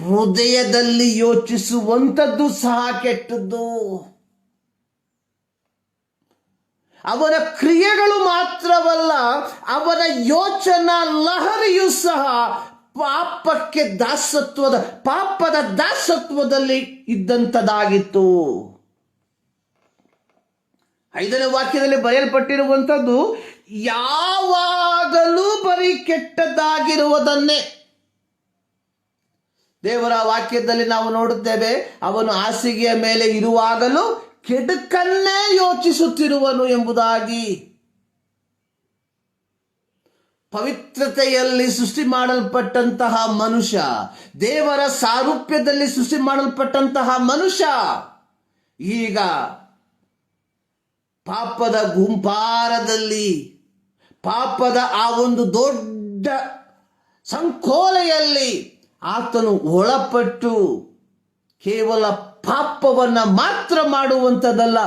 A: ಹೃದಯದಲ್ಲಿ ಯೋಚಿಸುವಂಥದ್ದು ಸಹ ಕೆಟ್ಟದ್ದು. ಅವನ ಕ್ರಿಯೆಗಳು ಮಾತ್ರವಲ್ಲ, ಅವನ ಯೋಚನಾ ಲಹರಿಯೂ ಸಹ ಪಾಪದ ದಾಸತ್ವದಲ್ಲಿ ಇದ್ದಂಥದ್ದಾಗಿತ್ತು. 5ನೇ ವಾಕ್ಯದಲ್ಲಿ ಬರೆಯಲ್ಪಟ್ಟಿರುವಂಥದ್ದು ಯಾವಾಗಲೂ ಬರೀ ಕೆಟ್ಟದ್ದಾಗಿರುವುದನ್ನೇ. ದೇವರ ವಾಕ್ಯದಲ್ಲಿ ನಾವು ನೋಡುತ್ತೇವೆ, ಅವನು ಹಾಸಿಗೆಯ ಮೇಲೆ ಇರುವಾಗಲೂ ಕೆಡುಕನ್ನೇ ಯೋಚಿಸುತ್ತಿರುವನು ಎಂಬುದಾಗಿ. ಪವಿತ್ರತೆಯಲ್ಲಿ ಸೃಷ್ಟಿ ಮಾಡಲ್ಪಟ್ಟಂತಹ ಮನುಷ್ಯ, ದೇವರ ಸಾರೂಪ್ಯದಲ್ಲಿ ಸೃಷ್ಟಿ ಮಾಡಲ್ಪಟ್ಟಂತಹ ಮನುಷ್ಯ ಈಗ ಪಾಪದ ಗುಂಪಾರದಲ್ಲಿ, ಪಾಪದ ಆ ಒಂದು ದೊಡ್ಡ ಸಂಕೋಲೆಯಲ್ಲಿ ಆತನು ಒಳಪಟ್ಟು ಕೇವಲ ಪಾಪವನ್ನ ಮಾತ್ರ ಮಾಡುವಂಥದ್ದಲ್ಲ,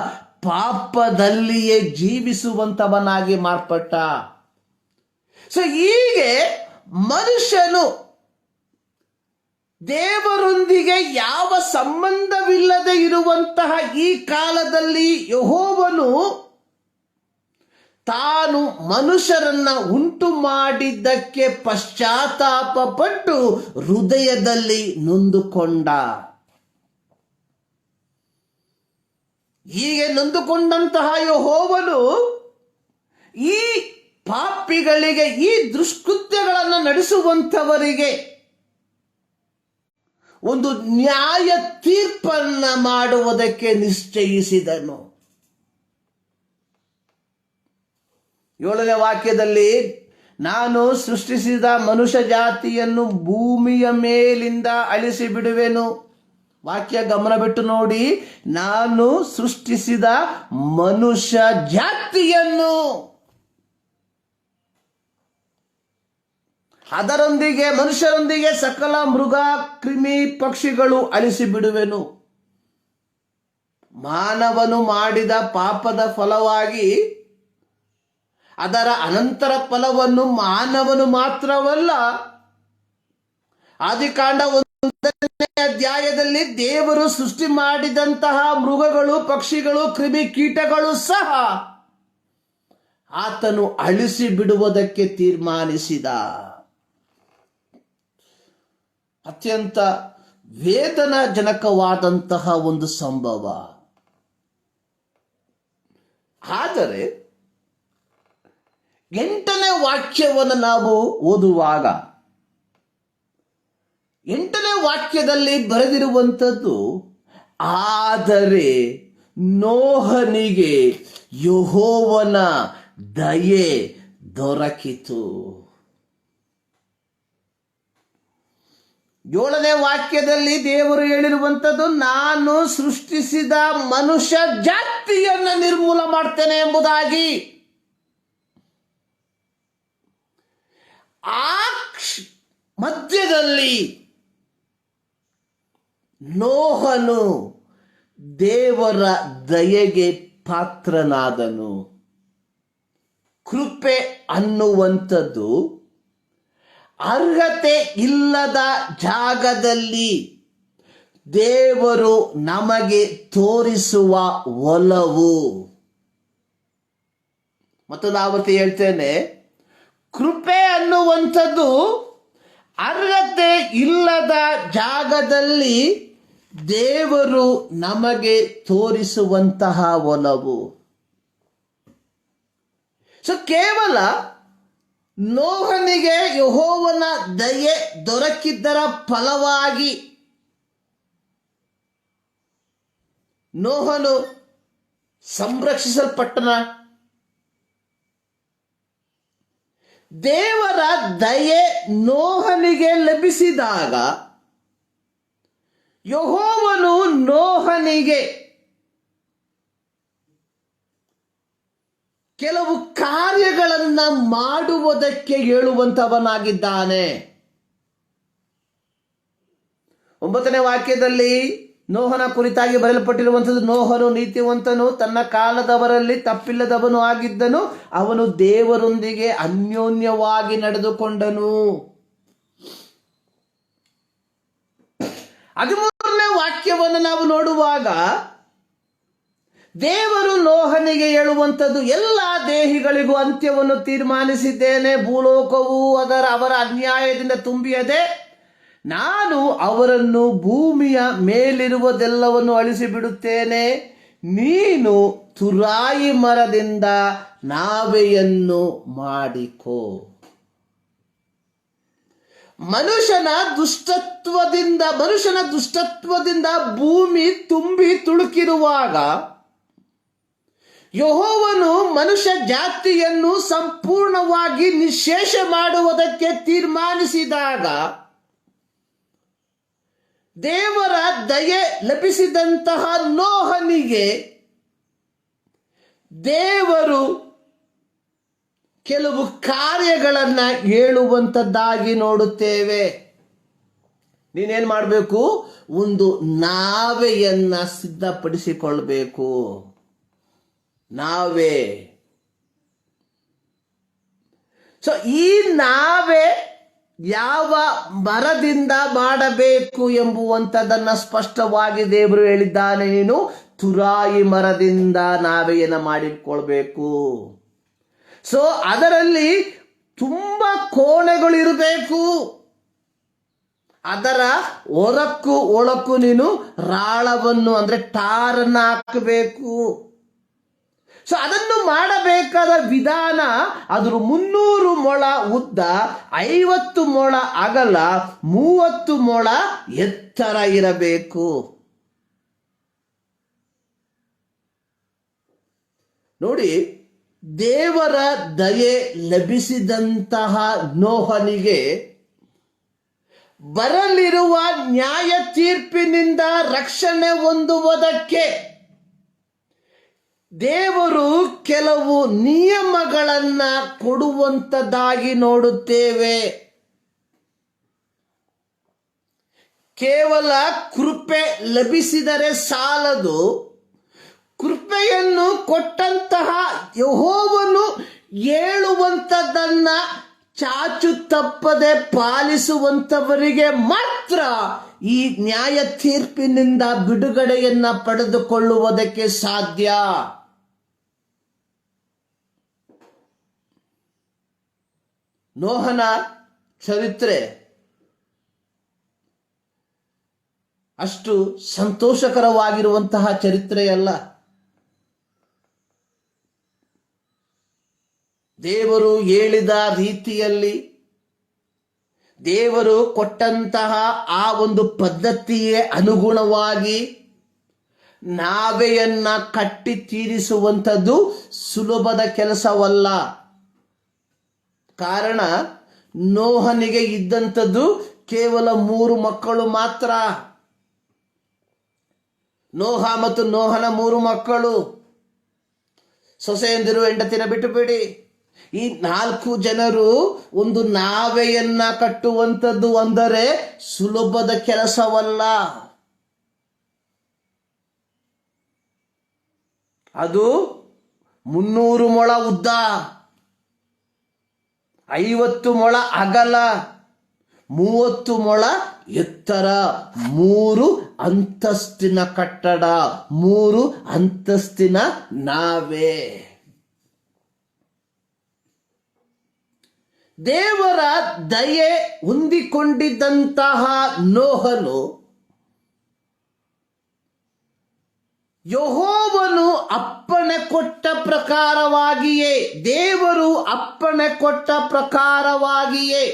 A: ಪಾಪದಲ್ಲಿಯೇ ಜೀವಿಸುವಂಥವನಾಗಿ ಮಾರ್ಪಟ್ಟ. ಸೊ ಹೀಗೆ ಮನುಷ್ಯನು ದೇವರೊಂದಿಗೆ ಯಾವ ಸಂಬಂಧವಿಲ್ಲದೆ ಇರುವಂತಹ ಈ ಕಾಲದಲ್ಲಿ ಯೆಹೋವನು ತಾನು ಮನುಷ್ಯರನ್ನ ಉಂಟು ಮಾಡಿದ್ದಕ್ಕೆ ಪಶ್ಚಾತ್ತಾಪ ಪಟ್ಟು ಹೃದಯದಲ್ಲಿ ನೊಂದುಕೊಂಡ. ಹೀಗೆ ನೊಂದುಕೊಂಡಂತಹ ಯೆಹೋವನು ಈ ಪಾಪಿಗಳಿಗೆ, ಈ ದುಷ್ಕೃತ್ಯಗಳನ್ನು ನಡೆಸುವಂಥವರಿಗೆ ಒಂದು ನ್ಯಾಯ ತೀರ್ಪನ್ನ ಮಾಡುವುದಕ್ಕೆ ನಿಶ್ಚಯಿಸಿದನು. 7ನೇ ವಾಕ್ಯದಲ್ಲಿ ನಾನು ಸೃಷ್ಟಿಸಿದ ಮನುಷ್ಯ ಜಾತಿಯನ್ನು ಭೂಮಿಯ ಮೇಲಿಂದ ಅಳಿಸಿ ಬಿಡುವೆನು. ವಾಕ್ಯ ಗಮನ ಬಿಟ್ಟು ನೋಡಿ, ನಾನು ಸೃಷ್ಟಿಸಿದ ಮನುಷ್ಯ ಜಾತಿಯನ್ನು, ಅದರೊಂದಿಗೆ ಮನುಷ್ಯರೊಂದಿಗೆ ಸಕಲ ಮೃಗ ಕ್ರಿಮಿ ಪಕ್ಷಿಗಳು ಅಳಿಸಿ ಬಿಡುವೆನು. ಮಾನವನು ಮಾಡಿದ ಪಾಪದ ಫಲವಾಗಿ ಅದರ ಅನಂತರ ಫಲವನ್ನು ಮಾನವನು ಮಾತ್ರವಲ್ಲ, ಆದಿಕಾಂಡ 1ನೇ ಅಧ್ಯಾಯದಲ್ಲಿ ದೇವರು ಸೃಷ್ಟಿ ಮಾಡಿದಂತಹ ಮೃಗಗಳು, ಪಕ್ಷಿಗಳು, ಕ್ರಿಮಿ ಕೀಟಗಳು ಸಹ ಆತನು ಅಳಿಸಿ ಬಿಡುವುದಕ್ಕೆ ತೀರ್ಮಾನಿಸಿದ. ಅತ್ಯಂತ ವೇದನಾಜನಕವಾದಂತಹ ಒಂದು ಸಂಭವ. ಆದರೆ 8ನೇ ವಾಕ್ಯವನ್ನು ನಾವು ಓದುವಾಗ 8ನೇ ವಾಕ್ಯದಲ್ಲಿ ಬರೆದಿರುವಂಥದ್ದು, ಆದರೆ ನೋಹನಿಗೆ ಯೆಹೋವನ ದಯೆ ದೊರಕಿತು. 7ನೇ ವಾಕ್ಯದಲ್ಲಿ ದೇವರು ಹೇಳಿರುವಂಥದ್ದು, ನಾನು ಸೃಷ್ಟಿಸಿದ ಮನುಷ್ಯ ಜಾತಿಯನ್ನು ನಿರ್ಮೂಲ ಮಾಡ್ತೇನೆ ಎಂಬುದಾಗಿ. ಆ ಮಧ್ಯದಲ್ಲಿ ನೋಹನು ದೇವರ ದಯೆಗೆ ಪಾತ್ರನಾದನು. ಕೃಪೆ ಅನ್ನುವಂಥದ್ದು ಅರ್ಹತೆ ಇಲ್ಲದ ಜಾಗದಲ್ಲಿ ದೇವರು ನಮಗೆ ತೋರಿಸುವ ಒಲವು. ಮತ್ತೊಂದು ಆವರ್ತಿ ಹೇಳ್ತೇನೆ, ಕೃಪೆ ಅನ್ನುವಂಥದ್ದು ಅರ್ಹತೆ ಇಲ್ಲದ ಜಾಗದಲ್ಲಿ ದೇವರು ನಮಗೆ ತೋರಿಸುವಂತಹ ಒಲವು. ಸೊ ಕೇವಲ ನೋಹನಿಗೆ ಯೆಹೋವನ ದಯೆ ದೊರಕಿದ್ದರ ಫಲವಾಗಿ ನೋಹನು ಸಂರಕ್ಷಿಸಲ್ಪಟ್ಟನ. ದೇವರ ದಯೆ ನೋಹನಿಗೆ ಲಭಿಸಿದಾಗ ಯೆಹೋವನು ನೋಹನಿಗೆ ಕೆಲವು ಕಾರ್ಯಗಳನ್ನು ಮಾಡುವುದಕ್ಕೆ ಹೇಳುವಂತವನಾಗಿದ್ದಾನೆ. 9ನೇ ವಾಕ್ಯದಲ್ಲಿ ನೋಹನ ಕುರಿತಾಗಿ ಬರೆಯಲ್ಪಟ್ಟಿರುವಂಥದ್ದು, ನೋಹನು ನೀತಿವಂತನು, ತನ್ನ ಕಾಲದವರಲ್ಲಿ ತಪ್ಪಿಲ್ಲದವನು ಆಗಿದ್ದನು, ಅವನು ದೇವರೊಂದಿಗೆ ಅನ್ಯೋನ್ಯವಾಗಿ ನಡೆದುಕೊಂಡನು. 13ನೇ ವಾಕ್ಯವನ್ನು ನಾವು ನೋಡುವಾಗ ದೇವರು ನೋಹನಿಗೆ ಹೇಳುವಂಥದ್ದು, ಎಲ್ಲ ದೇಹಿಗಳಿಗೂ ಅಂತ್ಯವನ್ನು ತೀರ್ಮಾನಿಸಿದ್ದೇನೆ, ಭೂಲೋಕವು ಅವರ ಅನ್ಯಾಯದಿಂದ ತುಂಬಿಯದೆ, ನಾನು ಅವರನ್ನು ಭೂಮಿಯ ಮೇಲಿರುವುದೆಲ್ಲವನ್ನು ಅಳಿಸಿ ಬಿಡುತ್ತೇನೆ, ನೀನು ತುರಾಯಿ ಮರದಿಂದ ನಾವೆಯನ್ನು ಮಾಡಿಕೋ. ಮನುಷ್ಯನ ದುಷ್ಟತ್ವದಿಂದ ಭೂಮಿ ತುಂಬಿ ತುಳುಕಿರುವಾಗ ಯೆಹೋವನು ಮನುಷ್ಯ ಜಾತಿಯನ್ನು ಸಂಪೂರ್ಣವಾಗಿ ನಿಶ್ಶೇಷ ಮಾಡುವುದಕ್ಕೆ ತೀರ್ಮಾನಿಸಿದಾಗ ದೇವರ ದಯೆ ಲಭಿಸಿದಂತಹ ನೋಹನಿಗೆ ದೇವರು ಕೆಲವು ಕಾರ್ಯಗಳನ್ನು ಹೇಳುವಂಥದ್ದಾಗಿ ನೋಡುತ್ತೇವೆ. ನೀನೇನ್ ಮಾಡಬೇಕು? ಒಂದು ನಾವೆಯನ್ನ ಸಿದ್ಧಪಡಿಸಿಕೊಳ್ಬೇಕು. ನಾವೇ. ಸೊ ಈ ನಾವೇ ಯಾವ ಮರದಿಂದ ಮಾಡಬೇಕು ಎಂಬುವಂಥದ್ದನ್ನ ಸ್ಪಷ್ಟವಾಗಿ ದೇವರು ಹೇಳಿದ್ದಾನೆ. ನೀನು ತುರಾಯಿ ಮರದಿಂದ ನಾವೆಯನ್ನ ಮಾಡಿಕೊಳ್ಬೇಕು. ಸೊ ಅದರಲ್ಲಿ ತುಂಬಾ ಕೋಣೆಗಳು ಇರಬೇಕು. ಅದರ ಹೊರಕ್ಕೂ ಒಳಕ್ಕೂ ನೀನು ರಾಳವನ್ನು ಅಂದ್ರೆ ಟಾರನ್ನ ಹಾಕಬೇಕು. ಸೊ ಅದನ್ನು ಮಾಡಬೇಕಾದ ವಿಧಾನ, ಅದ್ರ 300 ಮೊಳ ಉದ್ದ, 50 ಮೊಳ ಅಗಲ, 30 ಮೊಳ ಎತ್ತರ ಇರಬೇಕು. ನೋಡಿ, ದೇವರ ದಯೆ ಲಭಿಸಿದಂತಹ ನೋಹನಿಗೆ ಬರಲಿರುವ ನ್ಯಾಯ ತೀರ್ಪಿನಿಂದ ರಕ್ಷಣೆ ಹೊಂದುವುದಕ್ಕೆ ದೇವರು ಕೆಲವು ನಿಯಮಗಳನ್ನ ಕೊಡುವಂತದ್ದಾಗಿ ನೋಡುತ್ತೇವೆ. ಕೇವಲ ಕೃಪೆ ಲಭಿಸಿದರೆ ಸಾಲದು. ಕೃಪೆಯನ್ನು ಕೊಟ್ಟಂತಹ ಯೆಹೋವನು ಹೇಳುವಂಥದ್ದನ್ನ ಚಾಚು ತಪ್ಪದೆ ಪಾಲಿಸುವಂತವರಿಗೆ ಮಾತ್ರ ಈ ನ್ಯಾಯ ತೀರ್ಪಿನಿಂದ ಬಿಡುಗಡೆಯನ್ನ ಪಡೆದುಕೊಳ್ಳುವುದಕ್ಕೆ ಸಾಧ್ಯ. ನೋಹನ ಚರಿತ್ರೆ ಅಷ್ಟು ಸಂತೋಷಕರವಾಗಿರುವಂತಹ ಚರಿತ್ರೆಯಲ್ಲ. ದೇವರು ಹೇಳಿದ ರೀತಿಯಲ್ಲಿ, ದೇವರು ಕೊಟ್ಟಂತಹ ಆ ಒಂದು ಪದ್ಧತಿಯೇ ಅನುಗುಣವಾಗಿ ನಾವೆಯನ್ನ ಕಟ್ಟಿ ತೀರಿಸುವಂಥದ್ದು ಸುಲಭದ ಕೆಲಸವಲ್ಲ. ಕಾರಣ, ನೋಹನಿಗೆ ಇದ್ದಂಥದ್ದು ಕೇವಲ 3 ಮಕ್ಕಳು ಮಾತ್ರ. ನೋಹ ಮತ್ತು ನೋಹನ 3 ಮಕ್ಕಳು. ಸೊಸೆಯಂದಿರು, ಹೆಂಡತಿನ ಬಿಟ್ಟು ಬಿಡಿ. ಈ 4 ಜನರು ಒಂದು ನಾವೆಯನ್ನ ಕಟ್ಟುವಂಥದ್ದು ಅಂದರೆ ಸುಲಭದ ಕೆಲಸವಲ್ಲ. ಅದು 300 ಮೊಳ ಉದ್ದ, 50 ಮೊಳ ಅಗಲ, 30 ಮೊಳ ಎತ್ತರ, 3 ಅಂತಸ್ತಿನ ಕಟ್ಟಡ, 3 ಅಂತಸ್ತಿನ ನಾವೆ. ದೇವರ ದಯೆ ಹೊಂದಿಕೊಂಡಿದ್ದಂತಹ ನೋಹನು ಯೆಹೋವನು ಅಪ್ಪಣೆ ಕೊಟ್ಟ ಪ್ರಕಾರವಾಗಿಯೇ, ದೇವರು ಅಪ್ಪಣೆ ಕೊಟ್ಟ ಪ್ರಕಾರವಾಗಿಯೇ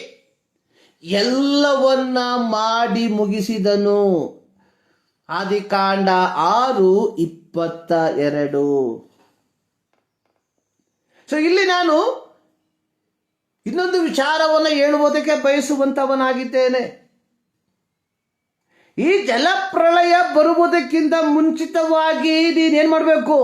A: ಎಲ್ಲವನ್ನ ಮಾಡಿ ಮುಗಿಸಿದನು. ಆದಿಕಾಂಡ 6:22. ಸೊ ಇಲ್ಲಿ ನಾನು ಇನ್ನೊಂದು ವಿಚಾರವನ್ನು ಹೇಳುವುದಕ್ಕೆ ಬಯಸುವಂತವನಾಗಿದ್ದೇನೆ. ಈ ಜಲಪ್ರಳಯ ಬರುವುದಕ್ಕಿಂತ ಮುಂಚಿತವಾಗಿ ನೀನೇನ್ ಮಾಡಬೇಕು?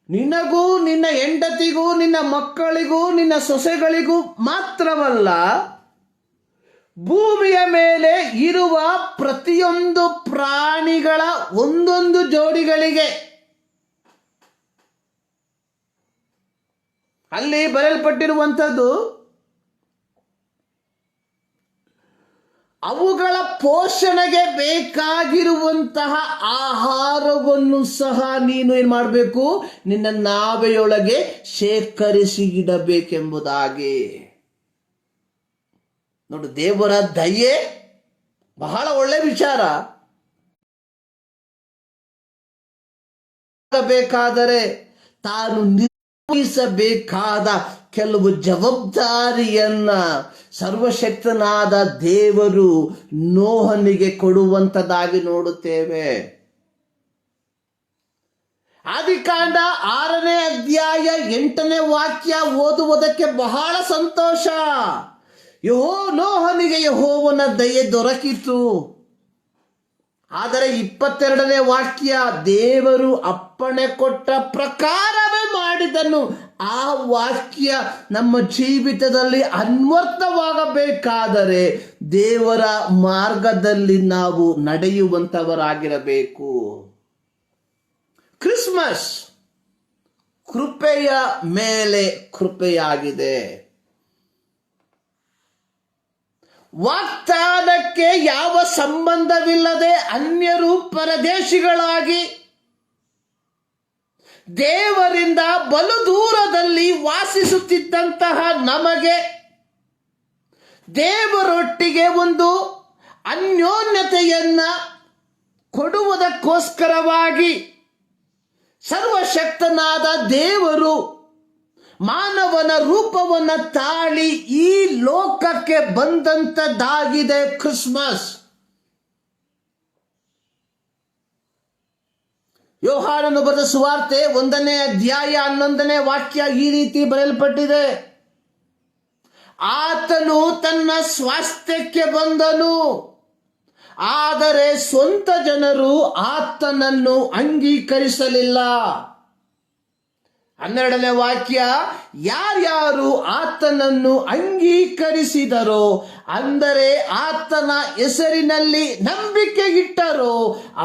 A: ನಿನಗೂ, ನಿನ್ನ ಹೆಂಡತಿಗೂ, ನಿನ್ನ ಮಕ್ಕಳಿಗೂ, ನಿನ್ನ ಸೊಸೆಗಳಿಗೂ ಮಾತ್ರವಲ್ಲ, ಭೂಮಿಯ ಮೇಲೆ ಇರುವ ಪ್ರತಿಯೊಂದು ಪ್ರಾಣಿಗಳ ಒಂದೊಂದು ಜೋಡಿಗಳಿಗೆ, ಅಲ್ಲಿ ಬರೆಯಲ್ಪಟ್ಟಿರುವಂಥದ್ದು ಅವುಗಳ ಪೋಷಣೆಗೆ ಬೇಕಾಗಿರುವಂತಹ ಆಹಾರವನ್ನು ಸಹ ನೀನು ಏನ್ ಮಾಡಬೇಕು? ನಿನ್ನ ನಾವೆಯೊಳಗೆ ಶೇಖರಿಸಿ ಇಡಬೇಕೆಂಬುದಾಗಿ. ನೋಡು, ದೇವರ ದಯೆ ಬಹಳ ಒಳ್ಳೆ ವಿಚಾರ. ಬೇಕಾದರೆ ತಾನು ನಿರ್ವಹಿಸಬೇಕಾದ ಕೆಲವು ಜವಾಬ್ದಾರಿಯನ್ನ ಸರ್ವಶಕ್ತನಾದ ದೇವರು ನೋಹನಿಗೆ ಕೊಡುವಂತದಾಗಿ ನೋಡುತ್ತೇವೆ. ಆದಿಕಾಂಡ 6ನೇ ಅಧ್ಯಾಯ 8ನೇ ವಾಕ್ಯ ಓದುವುದಕ್ಕೆ ಬಹಳ ಸಂತೋಷ. ನೋಹನಿಗೆ ಯೆಹೋವನ ದಯೆ ದೊರಕಿತು. ಆದರೆ 22ನೇ ವಾಕ್ಯ, ದೇವರು ಅಪ್ಪಣೆ ಕೊಟ್ಟ ಪ್ರಕಾರವೇ ಮಾಡಿದನು. ಆ ವಾಕ್ಯ ನಮ್ಮ ಜೀವಿತದಲ್ಲಿ ಅನ್ವರ್ಥವಾಗಬೇಕಾದರೆ ದೇವರ ಮಾರ್ಗದಲ್ಲಿ ನಾವು ನಡೆಯುವಂತವರಾಗಿರಬೇಕು. ಕ್ರಿಸ್ಮಸ್ ಕೃಪೆಯ ಮೇಲೆ ಕೃಪೆಯಾಗಿದೆ. ವಾಗ್ದಾನಕ್ಕೆ ಯಾವ ಸಂಬಂಧವಿಲ್ಲದೆ ಅನ್ಯರು ಪರದೇಶಿಗಳಾಗಿ ದೇವರಿಂದ ಬಲು ದೂರದಲ್ಲಿ ವಾಸಿಸುತ್ತಿದ್ದಂತಹ ನಮಗೆ ದೇವರೊಟ್ಟಿಗೆ ಒಂದು ಅನ್ಯೋನ್ಯತೆಯನ್ನ ಕೊಡುವುದಕ್ಕೋಸ್ಕರವಾಗಿ ಸರ್ವಶಕ್ತನಾದ ದೇವರು ಮಾನವನ ರೂಪವನ್ನ ತಾಳಿ ಈ ಲೋಕಕ್ಕೆ ಬಂದಂತದ್ದಾಗಿದೆ ಕ್ರಿಸ್ಮಸ್. ಯೋಹಾನನು ಬರೆದ ಸುವಾರ್ತೆ 1ನೇ ಅಧ್ಯಾಯ 11ನೇ ವಾಕ್ಯ ಈ ರೀತಿ ಬರೆಯಲ್ಪಟ್ಟಿದೆ. ಆತನು ತನ್ನ ಸ್ವಾಸ್ಥ್ಯಕ್ಕೆ ಬಂದನು, ಆದರೆ ಸ್ವಂತ ಜನರು ಆತನನ್ನು ಅಂಗೀಕರಿಸಲಿಲ್ಲ. 12ನೇ ವಾಕ್ಯ, ಯಾರ್ಯಾರು ಆತನನ್ನು ಅಂಗೀಕರಿಸಿದರೋ, ಅಂದರೆ ಆತನ ಹೆಸರಿನಲ್ಲಿ ನಂಬಿಕೆ ಇಟ್ಟರೋ,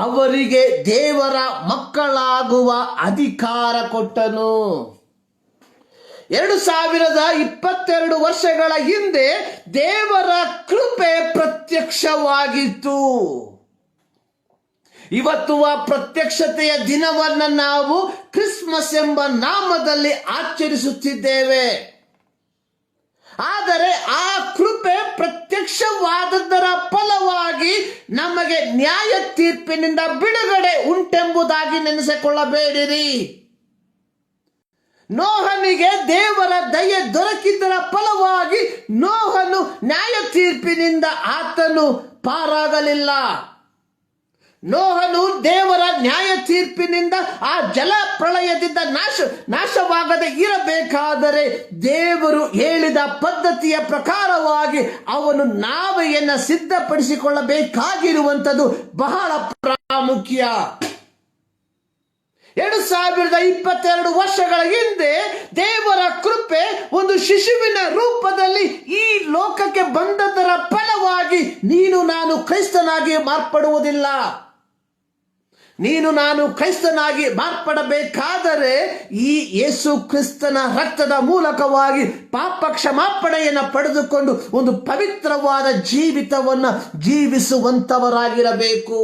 A: ಅವರಿಗೆ ದೇವರ ಮಕ್ಕಳಾಗುವ ಅಧಿಕಾರ ಕೊಟ್ಟನು. 2022 ವರ್ಷಗಳ ಹಿಂದೆ ದೇವರ ಕೃಪೆ ಪ್ರತ್ಯಕ್ಷವಾಗಿತ್ತು. ಇವತ್ತು ಆ ಪ್ರತ್ಯಕ್ಷತೆಯ ದಿನವನ್ನು ನಾವು ಕ್ರಿಸ್ಮಸ್ ಎಂಬ ನಾಮದಲ್ಲಿ ಆಚರಿಸುತ್ತಿದ್ದೇವೆ. ಆದರೆ ಆ ಕೃಪೆ ಪ್ರತ್ಯಕ್ಷವಾದದ್ದರ ಫಲವಾಗಿ ನಮಗೆ ನ್ಯಾಯ ತೀರ್ಪಿನಿಂದ ಬಿಡುಗಡೆ ಉಂಟೆಂಬುದಾಗಿ ನೆನೆಸಿಕೊಳ್ಳಬೇಡಿರಿ. ನೋಹನಿಗೆ ದೇವರ ದಯೆ ದೊರಕಿದ್ದರ ಫಲವಾಗಿ ನೋಹನು ನ್ಯಾಯ ತೀರ್ಪಿನಿಂದ ಆತನು ಪಾರಾಗಲಿಲ್ಲ. ನೋಹನು ದೇವರ ನ್ಯಾಯ ತೀರ್ಪಿನಿಂದ ಆ ಜಲ ಪ್ರಳಯದಿಂದ ನಾಶವಾಗದೆ ಇರಬೇಕಾದರೆ ದೇವರು ಹೇಳಿದ ಪದ್ಧತಿಯ ಪ್ರಕಾರವಾಗಿ ಅವನು ನಾವೆಯನ್ನು ಸಿದ್ಧಪಡಿಸಿಕೊಳ್ಳಬೇಕಾಗಿರುವಂಥದ್ದು ಬಹಳ ಪ್ರಾಮುಖ್ಯ. 2022 ವರ್ಷಗಳ ಹಿಂದೆ ದೇವರ ಕೃಪೆ ಒಂದು ಶಿಶುವಿನ ರೂಪದಲ್ಲಿ ಈ ಲೋಕಕ್ಕೆ ಬಂದದರ ಫಲವಾಗಿ ನೀನು ನಾನು ಕ್ರೈಸ್ತನಾಗಿ ಮಾರ್ಪಡುವುದಿಲ್ಲ. ನೀನು ನಾನು ಕ್ರೈಸ್ತನಾಗಿ ಮಾರ್ಪಡಬೇಕಾದರೆ ಈ ಯೇಸು ಕ್ರಿಸ್ತನ ರಕ್ತದ ಮೂಲಕವಾಗಿ ಪಾಪ ಕ್ಷಮಾಪಣೆಯನ್ನು ಪಡೆದುಕೊಂಡು ಒಂದು ಪವಿತ್ರವಾದ ಜೀವಿತವನ್ನು ಜೀವಿಸುವಂತವರಾಗಿರಬೇಕು.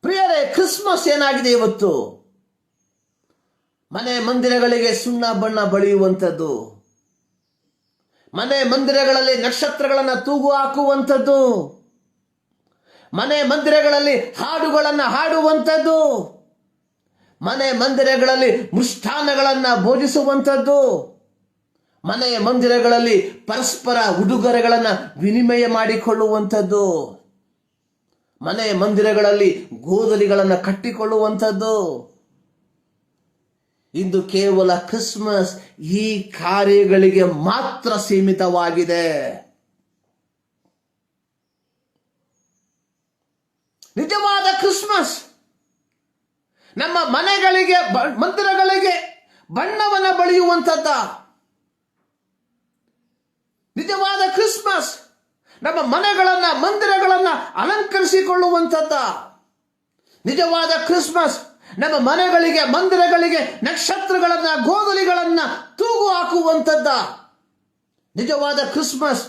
A: ಪ್ರಿಯರೇ, ಕ್ರಿಸ್ಮಸ್ ಏನಾಗಿದೆ ಇವತ್ತು? ಮನೆ ಮಂದಿರಗಳಿಗೆ ಸುಣ್ಣ ಬಣ್ಣ ಬಳಿಯುವಂಥದ್ದು, ಮನೆ ಮಂದಿರಗಳಲ್ಲಿ ನಕ್ಷತ್ರಗಳನ್ನು ತೂಗು ಹಾಕುವಂಥದ್ದು, ಮನೆ ಮಂದಿರಗಳಲ್ಲಿ ಹಾಡುಗಳನ್ನು ಹಾಡುವಂಥದ್ದು, ಮನೆ ಮಂದಿರಗಳಲ್ಲಿ ಮೃಷ್ಟಾನ್ನಗಳನ್ನು ಭೋಜಿಸುವಂಥದ್ದು, ಮನೆ ಮಂದಿರಗಳಲ್ಲಿ ಪರಸ್ಪರ ಉಡುಗೊರೆಗಳನ್ನು ವಿನಿಮಯ ಮಾಡಿಕೊಳ್ಳುವಂಥದ್ದು, ಮನೆ ಮಂದಿರಗಳಲ್ಲಿ ಗೋದಲಿಗಳನ್ನು ಕಟ್ಟಿಕೊಳ್ಳುವಂಥದ್ದು. ಇಂದು ಕೇವಲ ಕ್ರಿಸ್ಮಸ್ ಈ ಕಾರ್ಯಗಳಿಗೆ ಮಾತ್ರ ಸೀಮಿತವಾಗಿದೆ. ನಿಜವಾದ ಕ್ರಿಸ್ಮಸ್ ನಮ್ಮ ಮನೆಗಳಿಗೆ ಮಂದಿರಗಳಿಗೆ ಬಣ್ಣವನ್ನು ಬಳಿಯುವಂಥದ್ದ. ನಿಜವಾದ ಕ್ರಿಸ್ಮಸ್ ನಮ್ಮ ಮನೆಗಳನ್ನ ಮಂದಿರಗಳನ್ನ ಅಲಂಕರಿಸಿಕೊಳ್ಳುವಂಥದ್ದ. ನಿಜವಾದ ಕ್ರಿಸ್ಮಸ್ ನಮ್ಮ ಮನೆಗಳಿಗೆ ಮಂದಿರಗಳಿಗೆ ನಕ್ಷತ್ರಗಳನ್ನ ಗೋದಲಿಗಳನ್ನ ತೂಗು ಹಾಕುವಂಥದ್ದ. ನಿಜವಾದ ಕ್ರಿಸ್ಮಸ್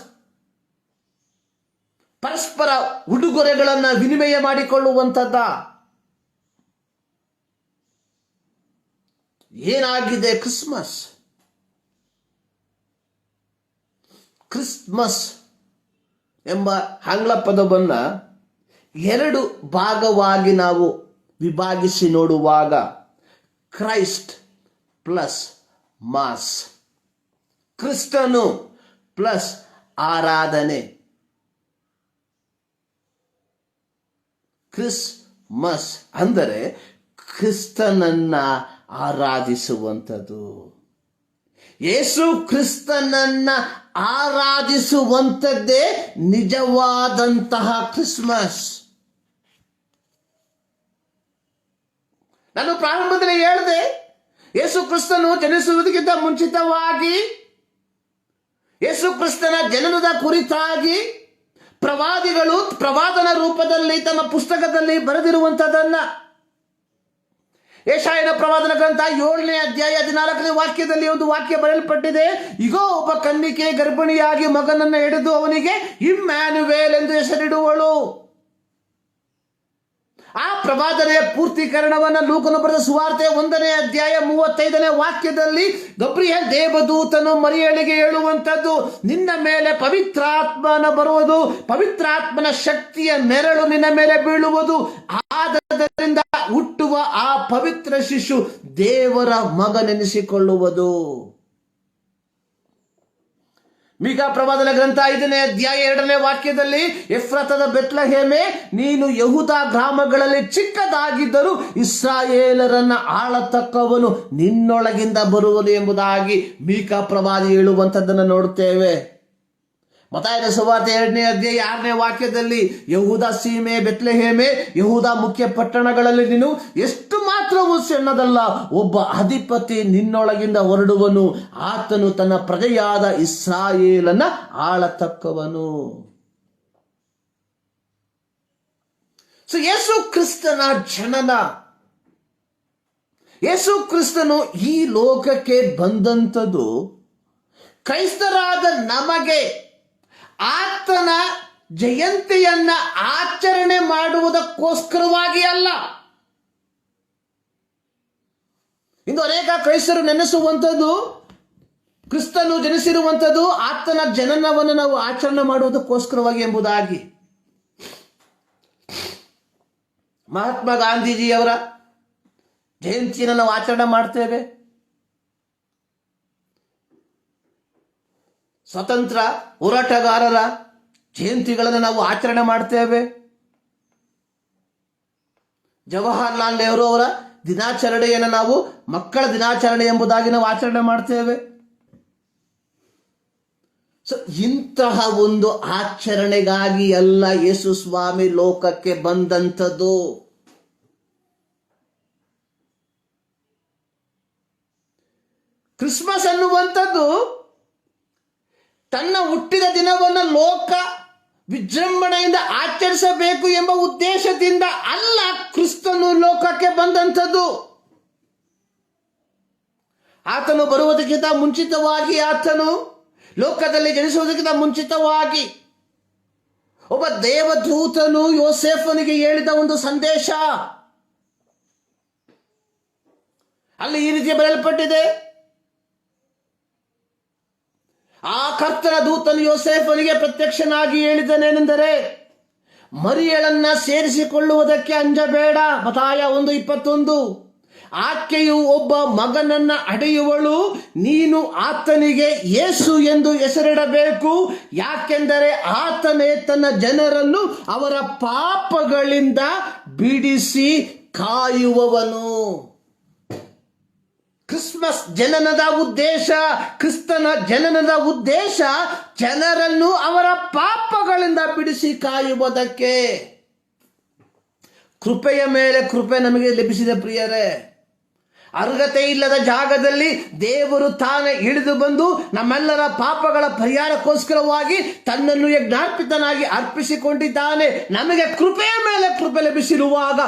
A: ಪರಸ್ಪರ ಉಡುಗೊರೆಗಳನ್ನ ವಿನಿಮಯ ಮಾಡಿಕೊಳ್ಳುವಂಥದ್ದ. ಏನಾಗಿದೆ ಕ್ರಿಸ್ಮಸ್? ಕ್ರಿಸ್ಮಸ್ ಎಂಬ ಆಂಗ್ಲ ಪದವನ್ನ ಎರಡು ಭಾಗವಾಗಿ ನಾವು ವಿಭಾಗಿಸಿ ನೋಡುವಾಗ ಕ್ರೈಸ್ಟ್ ಪ್ಲಸ್ ಮಾಸ್, ಕ್ರಿಸ್ತನು ಪ್ಲಸ್ ಆರಾಧನೆ, ಕ್ರಿಸ್ಮಸ್ ಅಂದರೆ ಕ್ರಿಸ್ತನನ್ನ ಆರಾಧಿಸುವಂಥದ್ದು. ಯೇಸು ಕ್ರಿಸ್ತನನ್ನ ಆರಾಧಿಸುವಂಥದ್ದೇ ನಿಜವಾದಂತಹ ಕ್ರಿಸ್ಮಸ್. ನಾನು ಪ್ರಾರಂಭದಲ್ಲಿ ಹೇಳಿದೆ, ಯೇಸು ಕ್ರಿಸ್ತನು ಜನಿಸುವುದಕ್ಕಿಂತ ಮುಂಚಿತವಾಗಿ ಯೇಸು ಕ್ರಿಸ್ತನ ಜನನದ ಕುರಿತಾಗಿ ಪ್ರವಾದಿಗಳು ಪ್ರವಾದನ ರೂಪದಲ್ಲಿ ತಮ್ಮ ಪುಸ್ತಕದಲ್ಲಿ ಬರೆದಿರುವಂತಹದನ್ನ ಯೆಶಾಯನ ಪ್ರವಾದನ ಗ್ರಂಥ 7ನೇ ಅಧ್ಯಾಯ 14ನೇ ವಾಕ್ಯದಲ್ಲಿ ಒಂದು ವಾಕ್ಯ ಬರೆಯಲ್ಪಟ್ಟಿದೆ. ಇಗೋ, ಒಬ್ಬ ಕನ್ನಿಕೆ ಗರ್ಭಿಣಿಯಾಗಿ ಮಗನನ್ನು ಹಿಡಿದು ಅವನಿಗೆ ಇಮ್ಯಾನುವೇಲ್ ಎಂದು ಹೆಸರಿಡುವಳು. ಆ ಪ್ರವಾದನೆಯ ಪೂರ್ತೀಕರಣವನ್ನ ಲೂಕನು ಬರೆದ ಸುವಾರ್ತೆ 1ನೇ ಅಧ್ಯಾಯ 35ನೇ ವಾಕ್ಯದಲ್ಲಿ ಗಬ್ರಿಯೇಲ್ ದೇವದೂತನು ಮರಿಯಳಿಗೆ ಹೇಳುವಂಥದ್ದು, ನಿನ್ನ ಮೇಲೆ ಪವಿತ್ರಾತ್ಮನ ಬರುವುದು, ಪವಿತ್ರಾತ್ಮನ ಶಕ್ತಿಯ ನೆರಳು ನಿನ್ನ ಮೇಲೆ ಬೀಳುವುದು, ಆದರಿಂದ ಹುಟ್ಟುವ ಆ ಪವಿತ್ರ ಶಿಶು ದೇವರ ಮಗನೆನಿಸಿಕೊಳ್ಳುವುದು. ಮೀಕಾ ಪ್ರವಾದನ ಗ್ರಂಥ 5ನೇ ಅಧ್ಯಾಯ 2ನೇ ವಾಕ್ಯದಲ್ಲಿ, ಎಫ್ರಾತದ ಬೆತ್ಲೆಹೇಮೆ, ನೀನು ಯಹೂದ ಗ್ರಾಮಗಳಲ್ಲಿ ಚಿಕ್ಕದಾಗಿದ್ದರೂ ಇಸ್ರಾಯೇಲರನ್ನ ಆಳತಕ್ಕವನು ನಿನ್ನೊಳಗಿಂದ ಬರುವನು ಎಂಬುದಾಗಿ ಮೀಕಾ ಪ್ರವಾದಿ ಹೇಳುವಂಥದ್ದನ್ನು ನೋಡುತ್ತೇವೆ. ಮತ್ತಾಯನ ಸುವಾರ್ತೆ 2ನೇ ಅಧ್ಯಾಯ 6ನೇ ವಾಕ್ಯದಲ್ಲಿ, ಯಹೂದ ಸೀಮೆ ಬೆತ್ಲೆಹೇಮೆ, ಯಹೂದ ಮುಖ್ಯ ಪಟ್ಟಣಗಳಲ್ಲಿ ನೀನು ಎಷ್ಟು ಮಾತ್ರವೂ ಸಣ್ಣದಲ್ಲ, ಒಬ್ಬ ಅಧಿಪತಿ ನಿನ್ನೊಳಗಿಂದ ಹೊರಡುವನು, ಆತನು ತನ್ನ ಪ್ರಜೆಯಾದ ಇಸ್ರಾಯೇಲನ್ನ ಆಳತಕ್ಕವನು. ಸೊ ಯೇಸು ಕ್ರಿಸ್ತನ ಜನನ, ಯೇಸು ಕ್ರಿಸ್ತನು ಈ ಲೋಕಕ್ಕೆ ಬಂದಂಥದ್ದು ಕ್ರೈಸ್ತರಾದ ನಮಗೆ ಆತನ ಜಯಂತಿಯನ್ನ ಆಚರಣೆ ಮಾಡುವುದಕ್ಕೋಸ್ಕರವಾಗಿ ಅಲ್ಲ. ಇಂದು ಅನೇಕ ಕ್ರೈಸ್ತರು ನೆನೆಸುವಂಥದ್ದು, ಕ್ರಿಸ್ತನು ಜನಿಸಿರುವಂಥದ್ದು ಆತನ ಜನನವನ್ನು ನಾವು ಆಚರಣೆ ಮಾಡುವುದಕ್ಕೋಸ್ಕರವಾಗಿ ಎಂಬುದಾಗಿ. ಮಹಾತ್ಮ ಗಾಂಧೀಜಿಯವರ ಜಯಂತಿಯನ್ನು ನಾವು ಆಚರಣೆ ಮಾಡ್ತೇವೆ. ಸ್ವತಂತ್ರ ಹೋರಾಟಗಾರರ ಜಯಂತಿಗಳನ್ನು ನಾವು ಆಚರಣೆ ಮಾಡ್ತೇವೆ. ಜವಾಹರ್ಲಾಲ್ ನೆಹರು ಅವರ ದಿನಾಚರಣೆಯನ್ನು ನಾವು ಮಕ್ಕಳ ದಿನಾಚರಣೆ ಎಂಬುದಾಗಿ ನಾವು ಆಚರಣೆ ಮಾಡ್ತೇವೆ. ಸೊ ಇಂತಹ ಒಂದು ಆಚರಣೆಗಾಗಿ ಎಲ್ಲ ಯೇಸು ಸ್ವಾಮಿ ಲೋಕಕ್ಕೆ ಬಂದಂಥದ್ದು. ಕ್ರಿಸ್ಮಸ್ ಅನ್ನುವಂಥದ್ದು ತನ್ನ ಹುಟ್ಟಿದ ದಿನವನ್ನು ಲೋಕ ವಿಜೃಂಭಣೆಯಿಂದ ಆಚರಿಸಬೇಕು ಎಂಬ ಉದ್ದೇಶದಿಂದ ಅಲ್ಲ ಕ್ರಿಸ್ತನು ಲೋಕಕ್ಕೆ ಬಂದಂಥದ್ದು. ಆತನು ಬರುವುದಕ್ಕಿಂತ ಮುಂಚಿತವಾಗಿ, ಆತನು ಲೋಕದಲ್ಲಿ ಜನಿಸುವುದಕ್ಕಿಂತ ಮುಂಚಿತವಾಗಿ ಒಬ್ಬ ದೇವದೂತನು ಯೋಸೇಫನಿಗೆ ಹೇಳಿದ ಒಂದು ಸಂದೇಶ ಅಲ್ಲಿ ಈ ರೀತಿ ಬರೆಯಲ್ಪಟ್ಟಿದೆ. ಆ ಕರ್ತನ ದೂತನು ಯೋಸೇಫನಿಗೆ ಪ್ರತ್ಯಕ್ಷನಾಗಿ ಹೇಳಿದನೇನೆಂದರೆ, ಮರಿಯಳನ್ನ ಸೇರಿಸಿಕೊಳ್ಳುವುದಕ್ಕೆ ಅಂಜಬೇಡ. ಮತ್ತಾಯ 1:21, ಆಕೆಯು ಒಬ್ಬ ಮಗನನ್ನ ಹಡೆಯುವಳು, ನೀನು ಆತನಿಗೆ ಯೇಸು ಎಂದು ಹೆಸರಿಡಬೇಕು, ಯಾಕೆಂದರೆ ಆತನೇ ತನ್ನ ಜನರನ್ನು ಅವರ ಪಾಪಗಳಿಂದ ಬಿಡಿಸಿ ಕಾಯುವವನು. ಕ್ರಿಸ್ಮಸ್ ಜನನದ ಉದ್ದೇಶ, ಕ್ರಿಸ್ತನ ಜನನದ ಉದ್ದೇಶ ಜನರನ್ನು ಅವರ ಪಾಪಗಳಿಂದ ಬಿಡಿಸಿ ಕಾಯುವುದಕ್ಕೆ. ಕೃಪೆಯ ಮೇಲೆ ಕೃಪೆ ನಮಗೆ ಲಭಿಸಿದೆ ಪ್ರಿಯರೇ. ಅರ್ಹತೆ ಇಲ್ಲದ ಜಾಗದಲ್ಲಿ ದೇವರು ತಾನೇ ಇಳಿದು ಬಂದು ನಮ್ಮೆಲ್ಲರ ಪಾಪಗಳ ಪರಿಹಾರಕ್ಕೋಸ್ಕರವಾಗಿ ತನ್ನನ್ನು ಯಜ್ಞಾರ್ಪಿತನಾಗಿ ಅರ್ಪಿಸಿಕೊಂಡಿದ್ದಾನೆ. ನಮಗೆ ಕೃಪೆಯ ಮೇಲೆ ಕೃಪೆ ಲಭಿಸಿರುವಾಗ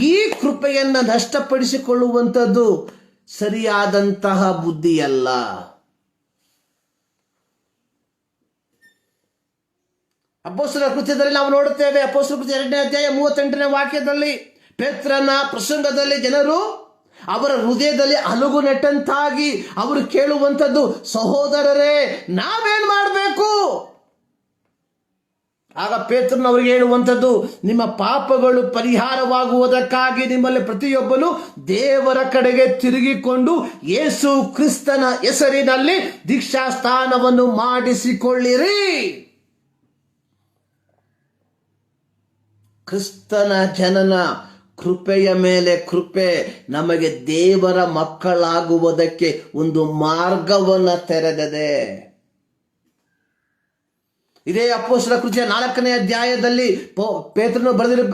A: ಈ ಕೃಪೆಯನ್ನು ನಷ್ಟಪಡಿಸಿಕೊಳ್ಳುವಂಥದ್ದು ಸರಿಯಾದಂತಹ ಬುದ್ಧಿಯಲ್ಲ. ಅಪೊಸ್ತಲರ ಕೃತ್ಯದಲ್ಲಿ ನಾವು ನೋಡುತ್ತೇವೆ. ಅಪೊಸ್ತಲರ ಕೃತ್ಯ 2ನೇ ಅಧ್ಯಾಯ 38ನೇ ವಾಕ್ಯದಲ್ಲಿ, ಪೇತ್ರನ ಪ್ರಸಂಗದಲ್ಲಿ ಜನರು ಅವರ ಹೃದಯದಲ್ಲಿ ಅಲುಗು ನೆಟ್ಟಂತಾಗಿ ಅವರು ಕೇಳುವಂಥದ್ದು, ಸಹೋದರರೇ ನಾವೇನ್ ಮಾಡಬೇಕು? ಆಗ ಪೇತ್ರನು ಅವರಿಗೆ ಹೇಳುವಂಥದ್ದು, ನಿಮ್ಮ ಪಾಪಗಳು ಪರಿಹಾರವಾಗುವುದಕ್ಕಾಗಿ ನಿಮ್ಮಲ್ಲಿ ಪ್ರತಿಯೊಬ್ಬನು ದೇವರ ಕಡೆಗೆ ತಿರುಗಿಕೊಂಡು ಯೇಸು ಕ್ರಿಸ್ತನ ಹೆಸರಿನಲ್ಲಿ ದೀಕ್ಷಾಸ್ನಾನವನ್ನು ಮಾಡಿಸಿಕೊಳ್ಳಿರಿ. ಕ್ರಿಸ್ತನ ಜನನ ಕೃಪೆಯ ಮೇಲೆ ಕೃಪೆ ನಮಗೆ ದೇವರ ಮಕ್ಕಳಾಗುವುದಕ್ಕೆ ಒಂದು ಮಾರ್ಗವನ್ನು ತೆರೆದಿದೆ. ಇದೇ ಅಪೊಸ್ತಲರ ಕೃತ್ಯ 4ನೇ ಅಧ್ಯಾಯದಲ್ಲಿ ಪೇತ್ರನು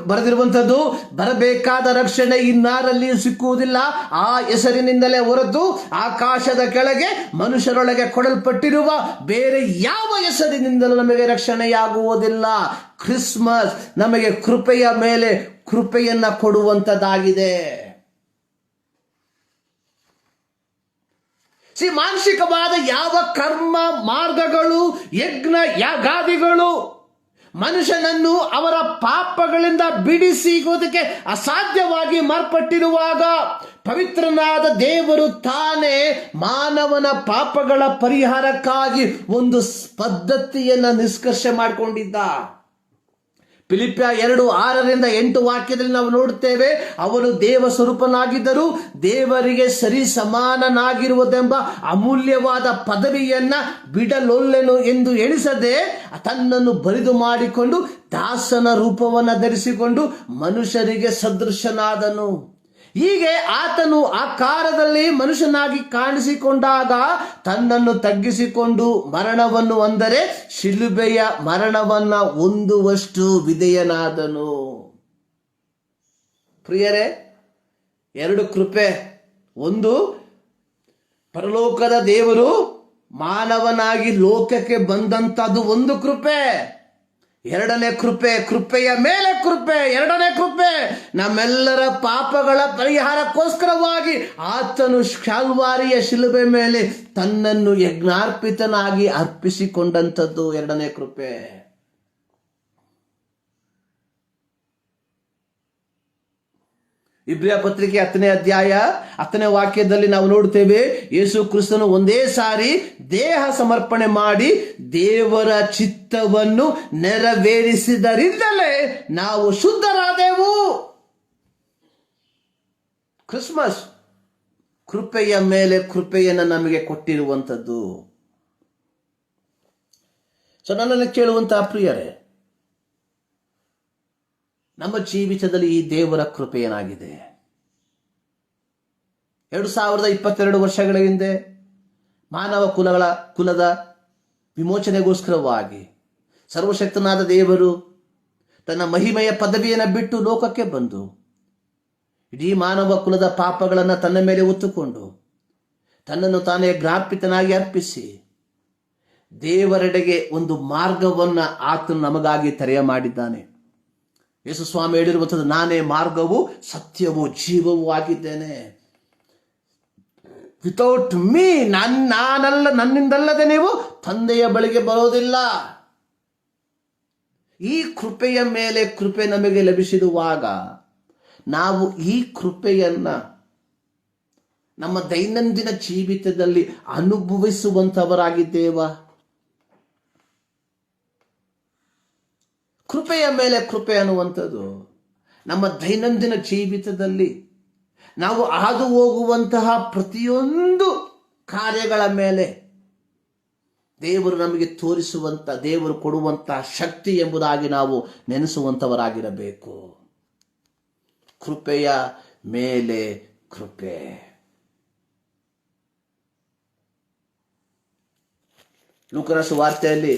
A: ಬರೆದಿರುವಂಥದ್ದು, ಬರಬೇಕಾದ ರಕ್ಷಣೆ ಇನ್ನಾರಲ್ಲಿಯೂ ಸಿಕ್ಕುವುದಿಲ್ಲ, ಆ ಹೆಸರಿನಿಂದಲೇ ಹೊರತು ಆಕಾಶದ ಕೆಳಗೆ ಮನುಷ್ಯರೊಳಗೆ ಕೊಡಲ್ಪಟ್ಟಿರುವ ಬೇರೆ ಯಾವ ಹೆಸರಿನಿಂದಲೂ ನಮಗೆ ರಕ್ಷಣೆಯಾಗುವುದಿಲ್ಲ. ಕ್ರಿಸ್ಮಸ್ ನಮಗೆ ಕೃಪೆಯ ಮೇಲೆ ಕೃಪೆಯನ್ನ ಕೊಡುವಂಥದ್ದಾಗಿದೆ. ಮಾನಸಿಕವಾದ ಯಾವ ಕರ್ಮ ಮಾರ್ಗಗಳು, ಯಜ್ಞ ಯಾಗಾದಿಗಳು ಮನುಷ್ಯನನ್ನು ಅವರ ಪಾಪಗಳಿಂದ ಬಿಡಿಸುವುದಕ್ಕೆ ಅಸಾಧ್ಯವಾಗಿ ಮಾರ್ಪಟ್ಟಿರುವಾಗ, ಪವಿತ್ರನಾದ ದೇವರು ತಾನೇ ಮಾನವನ ಪಾಪಗಳ ಪರಿಹಾರಕ್ಕಾಗಿ ಒಂದು ಪದ್ಧತಿಯನ್ನು ನಿಷ್ಕರ್ಷೆ ಮಾಡಿಕೊಂಡಿದ್ದ. ಫಿಲಿಪ್ಪಿಯ 2:6-8 ವಾಕ್ಯದಲ್ಲಿ ನಾವು ನೋಡುತ್ತೇವೆ, ಅವನು ದೇವ ಸ್ವರೂಪನಾಗಿದ್ದರೂ ದೇವರಿಗೆ ಸರಿ ಸಮಾನನಾಗಿರುವುದೆಂಬ ಅಮೂಲ್ಯವಾದ ಪದವಿಯನ್ನ ಬಿಡಲೊಲ್ಲೆನು ಎಂದು ಎಣಿಸದೆ ತನ್ನನ್ನು ಬರಿದು ಮಾಡಿಕೊಂಡು ದಾಸನ ರೂಪವನ್ನು ಧರಿಸಿಕೊಂಡು ಮನುಷ್ಯರಿಗೆ ಸದೃಶನಾದನು. ಹೀಗೆ ಆತನು ಆಕಾರದಲ್ಲಿ ಮನುಷ್ಯನಾಗಿ ಕಾಣಿಸಿಕೊಂಡಾಗ ತನ್ನನ್ನು ತಗ್ಗಿಸಿಕೊಂಡು ಮರಣವನ್ನು, ಅಂದರೆ ಶಿಲುಬೆಯ ಮರಣವನ್ನ ಹೊಂದುವಷ್ಟು ವಿಧೇಯನಾದನು. ಪ್ರಿಯರೇ, 2 ಕೃಪೆ. ಒಂದು, ಪರಲೋಕದ ದೇವರು ಮಾನವನಾಗಿ ಲೋಕಕ್ಕೆ ಬಂದಂತದ್ದು ಒಂದು ಕೃಪೆ. 2ನೇ ಕೃಪೆ, ಕೃಪೆಯ ಮೇಲೆ ಕೃಪೆ. 2ನೇ ಕೃಪೆ, ನಮ್ಮೆಲ್ಲರ ಪಾಪಗಳ ಪರಿಹಾರಕ್ಕೋಸ್ಕರವಾಗಿ ಆತನು ಕ್ಯಾಲ್ವಾರಿಯ ಶಿಲುಬೆ ಮೇಲೆ ತನ್ನನ್ನು ಯಜ್ಞಾರ್ಪಿತನಾಗಿ ಅರ್ಪಿಸಿಕೊಂಡಂಥದ್ದು 2ನೇ ಕೃಪೆ. ಇಬ್ರಿಯ ಪತ್ರಿಕೆ 10ನೇ ಅಧ್ಯಾಯ 10ನೇ ವಾಕ್ಯದಲ್ಲಿ ನಾವು ನೋಡುತ್ತೇವೆ, ಯೇಸು ಕ್ರಿಸ್ತನು ಒಂದೇ ಸಾರಿ ದೇಹ ಸಮರ್ಪಣೆ ಮಾಡಿ ದೇವರ ಚಿತ್ತವನ್ನು ನೆರವೇರಿಸಿದರಿಂದಲೇ ನಾವು ಶುದ್ಧರಾದೆವು. ಕ್ರಿಸ್ಮಸ್ ಕೃಪೆಯ ಮೇಲೆ ಕೃಪೆಯನ್ನು ನಮಗೆ ಕೊಟ್ಟಿರುವಂಥದ್ದು. ಸೊ ನನ್ನನ್ನು ಕೇಳುವಂತಹ ಪ್ರಿಯರೇ, ನಮ್ಮ ಜೀವಿತದಲ್ಲಿ ಈ ದೇವರ ಕೃಪೆ ಏನಾಗಿದೆ? 2022 ವರ್ಷಗಳ ಹಿಂದೆ ಮಾನವ ಕುಲದ ವಿಮೋಚನೆಗೋಸ್ಕರವಾಗಿ ಸರ್ವಶಕ್ತನಾದ ದೇವರು ತನ್ನ ಮಹಿಮೆಯ ಪದವಿಯನ್ನು ಬಿಟ್ಟು ಲೋಕಕ್ಕೆ ಬಂದು ಇಡೀ ಮಾನವ ಕುಲದ ಪಾಪಗಳನ್ನು ತನ್ನ ಮೇಲೆ ಹೊತ್ತುಕೊಂಡು ತನ್ನನ್ನು ತಾನೇ ಯಜ್ಞಾರ್ಪಿತನಾಗಿ ಅರ್ಪಿಸಿ ದೇವರೆಡೆಗೆ ಒಂದು ಮಾರ್ಗವನ್ನು ಆತನು ನಮಗಾಗಿ ತೆರೆಯ ಮಾಡಿದ್ದಾನೆ. ಯೇಸು ಸ್ವಾಮಿ ಹೇಳಿರುವಂಥದ್ದು, ನಾನೇ ಮಾರ್ಗವು ಸತ್ಯವೂ ಜೀವವೂ ಆಗಿದ್ದೇನೆ. ವಿತೌಟ್ ಮೀ, ನನ್ನಿಂದಲ್ಲದೆ ನೀವು ತಂದೆಯ ಬಳಿಗೆ ಬರೋದಿಲ್ಲ. ಈ ಕೃಪೆಯ ಮೇಲೆ ಕೃಪೆ ನಮಗೆ ಲಭಿಸಿರುವಾಗ ನಾವು ಈ ಕೃಪೆಯನ್ನ ನಮ್ಮ ದೈನಂದಿನ ಜೀವಿತದಲ್ಲಿ ಅನುಭವಿಸುವಂತವರಾಗಿದ್ದೇವಾ? ಕೃಪೆಯ ಮೇಲೆ ಕೃಪೆ ಅನ್ನುವಂಥದ್ದು ನಮ್ಮ ದೈನಂದಿನ ಜೀವಿತದಲ್ಲಿ ನಾವು ಹಾದು ಹೋಗುವಂತಹ ಪ್ರತಿಯೊಂದು ಕಾರ್ಯಗಳ ಮೇಲೆ ದೇವರು ನಮಗೆ ತೋರಿಸುವಂತ, ದೇವರು ಕೊಡುವಂತಹ ಶಕ್ತಿ ಎಂಬುದಾಗಿ ನಾವು ನೆನೆಸುವಂತವರಾಗಿರಬೇಕು. ಕೃಪೆಯ ಮೇಲೆ ಕೃಪೆ. ಲೂಕನ ಸುವಾರ್ತೆಯಲ್ಲಿ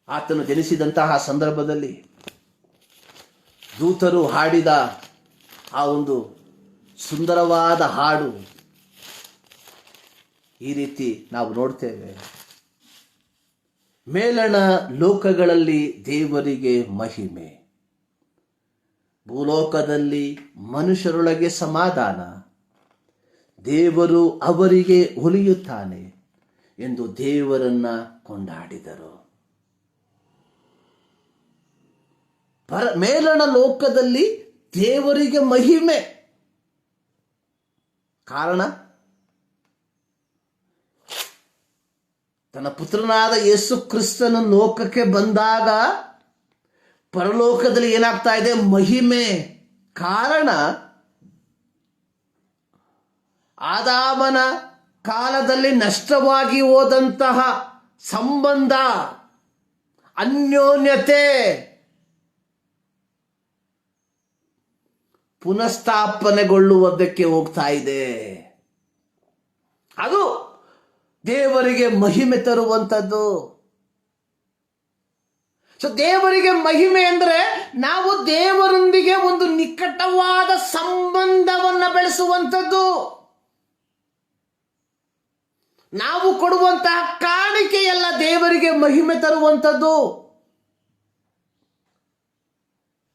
A: ಆತನು ಜನಿಸಿದಂತಹ ಸಂದರ್ಭದಲ್ಲಿ ದೂತರು ಹಾಡಿದ ಆ ಒಂದು ಸುಂದರವಾದ ಹಾಡು ಈ ರೀತಿ ನಾವು ನೋಡ್ತೇವೆ. ಮೇಲಣ ಲೋಕಗಳಲ್ಲಿ ದೇವರಿಗೆ ಮಹಿಮೆ, ಭೂಲೋಕದಲ್ಲಿ ಮನುಷ್ಯರೊಳಗೆ ಸಮಾಧಾನ, ದೇವರು ಅವರಿಗೆ ಒಲಿಯುತ್ತಾನೆ ಎಂದು ದೇವರನ್ನ ಕೊಂಡಾಡಿದರು. ಮೇಲಣ ಲೋಕದಲ್ಲಿ ದೇವರಿಗೆ ಮಹಿಮೆ. ಕಾರಣ, ತನ್ನ ಪುತ್ರನಾದ ಯೇಸು ಕ್ರಿಸ್ತನು ಲೋಕಕ್ಕೆ ಬಂದಾಗ ಪರಲೋಕದಲ್ಲಿ ಏನಾಗ್ತಾ ಇದೆ? ಮಹಿಮೆ. ಕಾರಣ ಆದಾಮನ ಕಾಲದಲ್ಲಿ ನಷ್ಟವಾಗಿ ಹೋದಂತಹ ಸಂಬಂಧ, ಅನ್ಯೋನ್ಯತೆ ಪುನಃಸ್ಥಾಪನೆಗೊಳ್ಳುವುದಕ್ಕೆ ಹೋಗ್ತಾ ಇದೆ. ಅದು ದೇವರಿಗೆ ಮಹಿಮೆ ತರುವಂಥದ್ದು. ಸೊ ದೇವರಿಗೆ ಮಹಿಮೆ ಅಂದರೆ ನಾವು ದೇವರೊಂದಿಗೆ ಒಂದು ನಿಕಟವಾದ ಸಂಬಂಧವನ್ನು ಬೆಳೆಸುವಂಥದ್ದು. ನಾವು ಕೊಡುವಂತಹ ಕಾಣಿಕೆಯಲ್ಲ ದೇವರಿಗೆ ಮಹಿಮೆ ತರುವಂಥದ್ದು.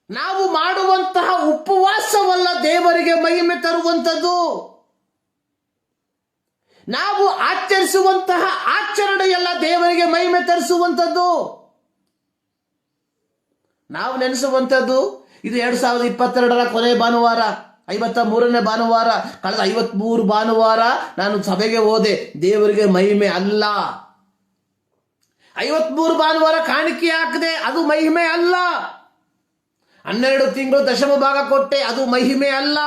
A: ನಾವು ಮಾಡುವಂತಹ ಉಪವಾಸವಲ್ಲ ದೇವರಿಗೆ ಮಹಿಮೆ ತರುವಂಥದ್ದು. ನಾವು ಆಚರಿಸುವಂತಹ ಆಚರಣೆಯಲ್ಲ ದೇವರಿಗೆ ಮಹಿಮೆ ತರಿಸುವಂಥದ್ದು. ನಾವು ನೆನೆಸುವಂಥದ್ದು ಇದು 2022ರ ಕೊನೆ ಭಾನುವಾರ, 53ನೇ ಭಾನುವಾರ. ಕಳೆದ 53 ಭಾನುವಾರ ನಾನು ಸಭೆಗೆ ಹೋದೆ, ದೇವರಿಗೆ ಮಹಿಮೆ ಅಲ್ಲ. 53 ಭಾನುವಾರ ಕಾಣಿಕೆ ಹಾಕದೆ, ಅದು ಮಹಿಮೆ ಅಲ್ಲ. 12 ತಿಂಗಳು ದಶಮ ಭಾಗ ಕೊಟ್ಟೆ, ಅದು ಮಹಿಮೆ ಅಲ್ಲ.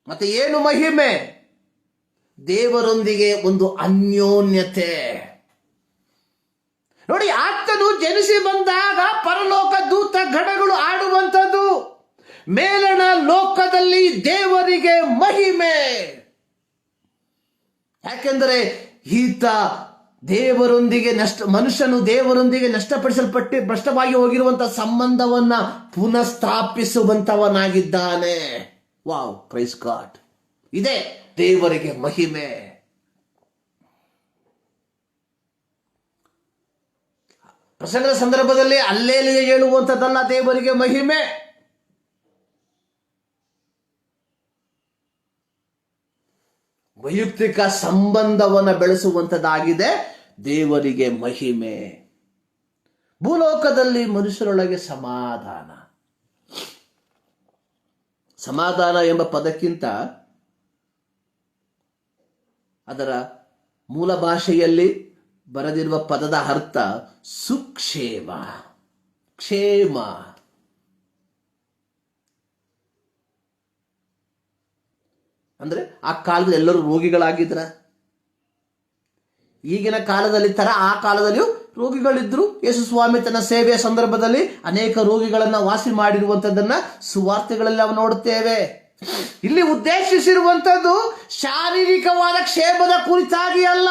A: ಮತ್ತೆ ಏನು ಮಹಿಮೆ? ದೇವರೊಂದಿಗೆ ಒಂದು ಅನ್ಯೋನ್ಯತೆ. ನೋಡಿ, ಆತನು ಜನಿಸಿ ಬಂದಾಗ ಪರಲೋಕ ದೂತ ಗಣಗಳು ಆಡುವಂಥದ್ದು, ಮೇಲಣ ಲೋಕದಲ್ಲಿ ದೇವರಿಗೆ ಮಹಿಮೆ. ಯಾಕೆಂದರೆ ಈತ ದೇವರೊಂದಿಗೆ ಮನುಷ್ಯನು ದೇವರೊಂದಿಗೆ ಭ್ರಷ್ಟವಾಗಿ ಹೋಗಿರುವಂತಹ ಸಂಬಂಧವನ್ನ ಪುನಃಸ್ಥಾಪಿಸುವಂತವನಾಗಿದ್ದಾನೆ. Wow, praise God. ಇದೇ ದೇವರಿಗೆ ಮಹಿಮೆ. ಪ್ರಸಂಗದ ಸಂದರ್ಭದಲ್ಲಿ ಅಲ್ಲೇಲಿಯ ಹೇಳುವಂಥದ್ದಲ್ಲ ದೇವರಿಗೆ ಮಹಿಮೆ. ವೈಯಕ್ತಿಕ ಸಂಬಂಧವನ್ನು ಬೆಳೆಸುವಂಥದ್ದಾಗಿದೆ ದೇವರಿಗೆ ಮಹಿಮೆ. ಭೂಲೋಕದಲ್ಲಿ ಮನುಷ್ಯರೊಳಗೆ ಸಮಾಧಾನ ಎಂಬ ಪದಕ್ಕಿಂತ ಅದರ ಮೂಲ ಭಾಷೆಯಲ್ಲಿ ಬರೆದಿರುವ ಪದದ ಅರ್ಥ ಸುಕ್ಷೇಮ, ಕ್ಷೇಮ. ಅಂದ್ರೆ ಆ ಕಾಲದಲ್ಲಿ ಎಲ್ಲರೂ ರೋಗಿಗಳಾಗಿದ್ರ? ಈಗಿನ ಕಾಲದಲ್ಲಿ ತರ ಆ ಕಾಲದಲ್ಲಿಯೂ ರೋಗಿಗಳಿದ್ರು. ಯೇಸು ಸ್ವಾಮಿ ತನ್ನ ಸೇವೆಯ ಸಂದರ್ಭದಲ್ಲಿ ಅನೇಕ ರೋಗಿಗಳನ್ನ ವಾಸಿ ಮಾಡಿರುವಂತದ್ದನ್ನ ಸುವಾರ್ತೆಗಳಲ್ಲಿ ನಾವು ನೋಡುತ್ತೇವೆ. ಇಲ್ಲಿ ಉದ್ದೇಶಿಸಿರುವಂತದ್ದು ಶಾರೀರಿಕವಾದ ಕ್ಷೇಮದ ಕುರಿತಾಗಿ ಅಲ್ಲ,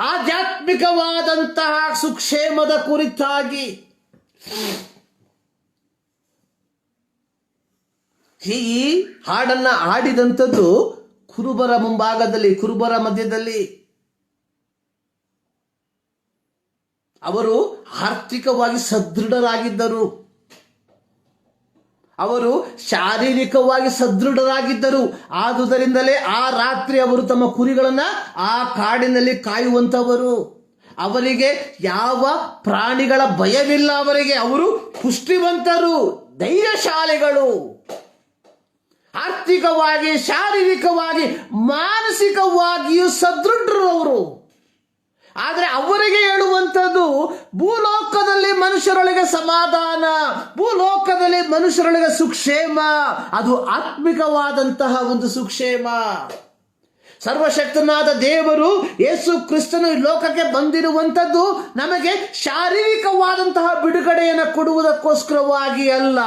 A: ಆಧ್ಯಾತ್ಮಿಕವಾದಂತಹ ಸುಕ್ಷೇಮದ ಕುರಿತಾಗಿ. ಈ ಹಾಡನ್ನ ಹಾಡಿದಂಥದ್ದು ಕುರುಬರ ಮುಂಭಾಗದಲ್ಲಿ, ಕುರುಬರ ಮಧ್ಯದಲ್ಲಿ. ಅವರು ಆರ್ಥಿಕವಾಗಿ ಸದೃಢರಾಗಿದ್ದರು, ಅವರು ಶಾರೀರಿಕವಾಗಿ ಸದೃಢರಾಗಿದ್ದರು. ಆದುದರಿಂದಲೇ ಆ ರಾತ್ರಿ ಅವರು ತಮ್ಮ ಕುರಿಗಳನ್ನ ಆ ಕಾಡಿನಲ್ಲಿ ಕಾಯುವಂತವರು. ಅವರಿಗೆ ಯಾವ ಪ್ರಾಣಿಗಳ ಭಯವಿಲ್ಲ. ಅವರು ಪುಷ್ಟಿವಂತರು, ಧೈರ್ಯಶಾಲಿಗಳು, ಆರ್ಥಿಕವಾಗಿ, ಶಾರೀರಿಕವಾಗಿ, ಮಾನಸಿಕವಾಗಿಯೂ ಸದೃಢರು ಅವರು. ಆದರೆ ಅವರಿಗೆ ಹೇಳುವಂಥದ್ದು ಭೂಲೋಕದಲ್ಲಿ ಮನುಷ್ಯರೊಳಗೆ ಸಮಾಧಾನ, ಭೂಲೋಕದಲ್ಲಿ ಮನುಷ್ಯರೊಳಗೆ ಸುಕ್ಷೇಮ. ಅದು ಆತ್ಮಿಕವಾದಂತಹ ಒಂದು ಸುಕ್ಷೇಮ. ಸರ್ವಶಕ್ತನಾದ ದೇವರು ಯೇಸು ಕ್ರಿಸ್ತನು ಈ ಲೋಕಕ್ಕೆ ಬಂದಿರುವಂಥದ್ದು ನಮಗೆ ಶಾರೀರಿಕವಾದಂತಹ ಬಿಡುಗಡೆಯನ್ನು ಕೊಡುವುದಕ್ಕೋಸ್ಕರವಾಗಿ ಅಲ್ಲ,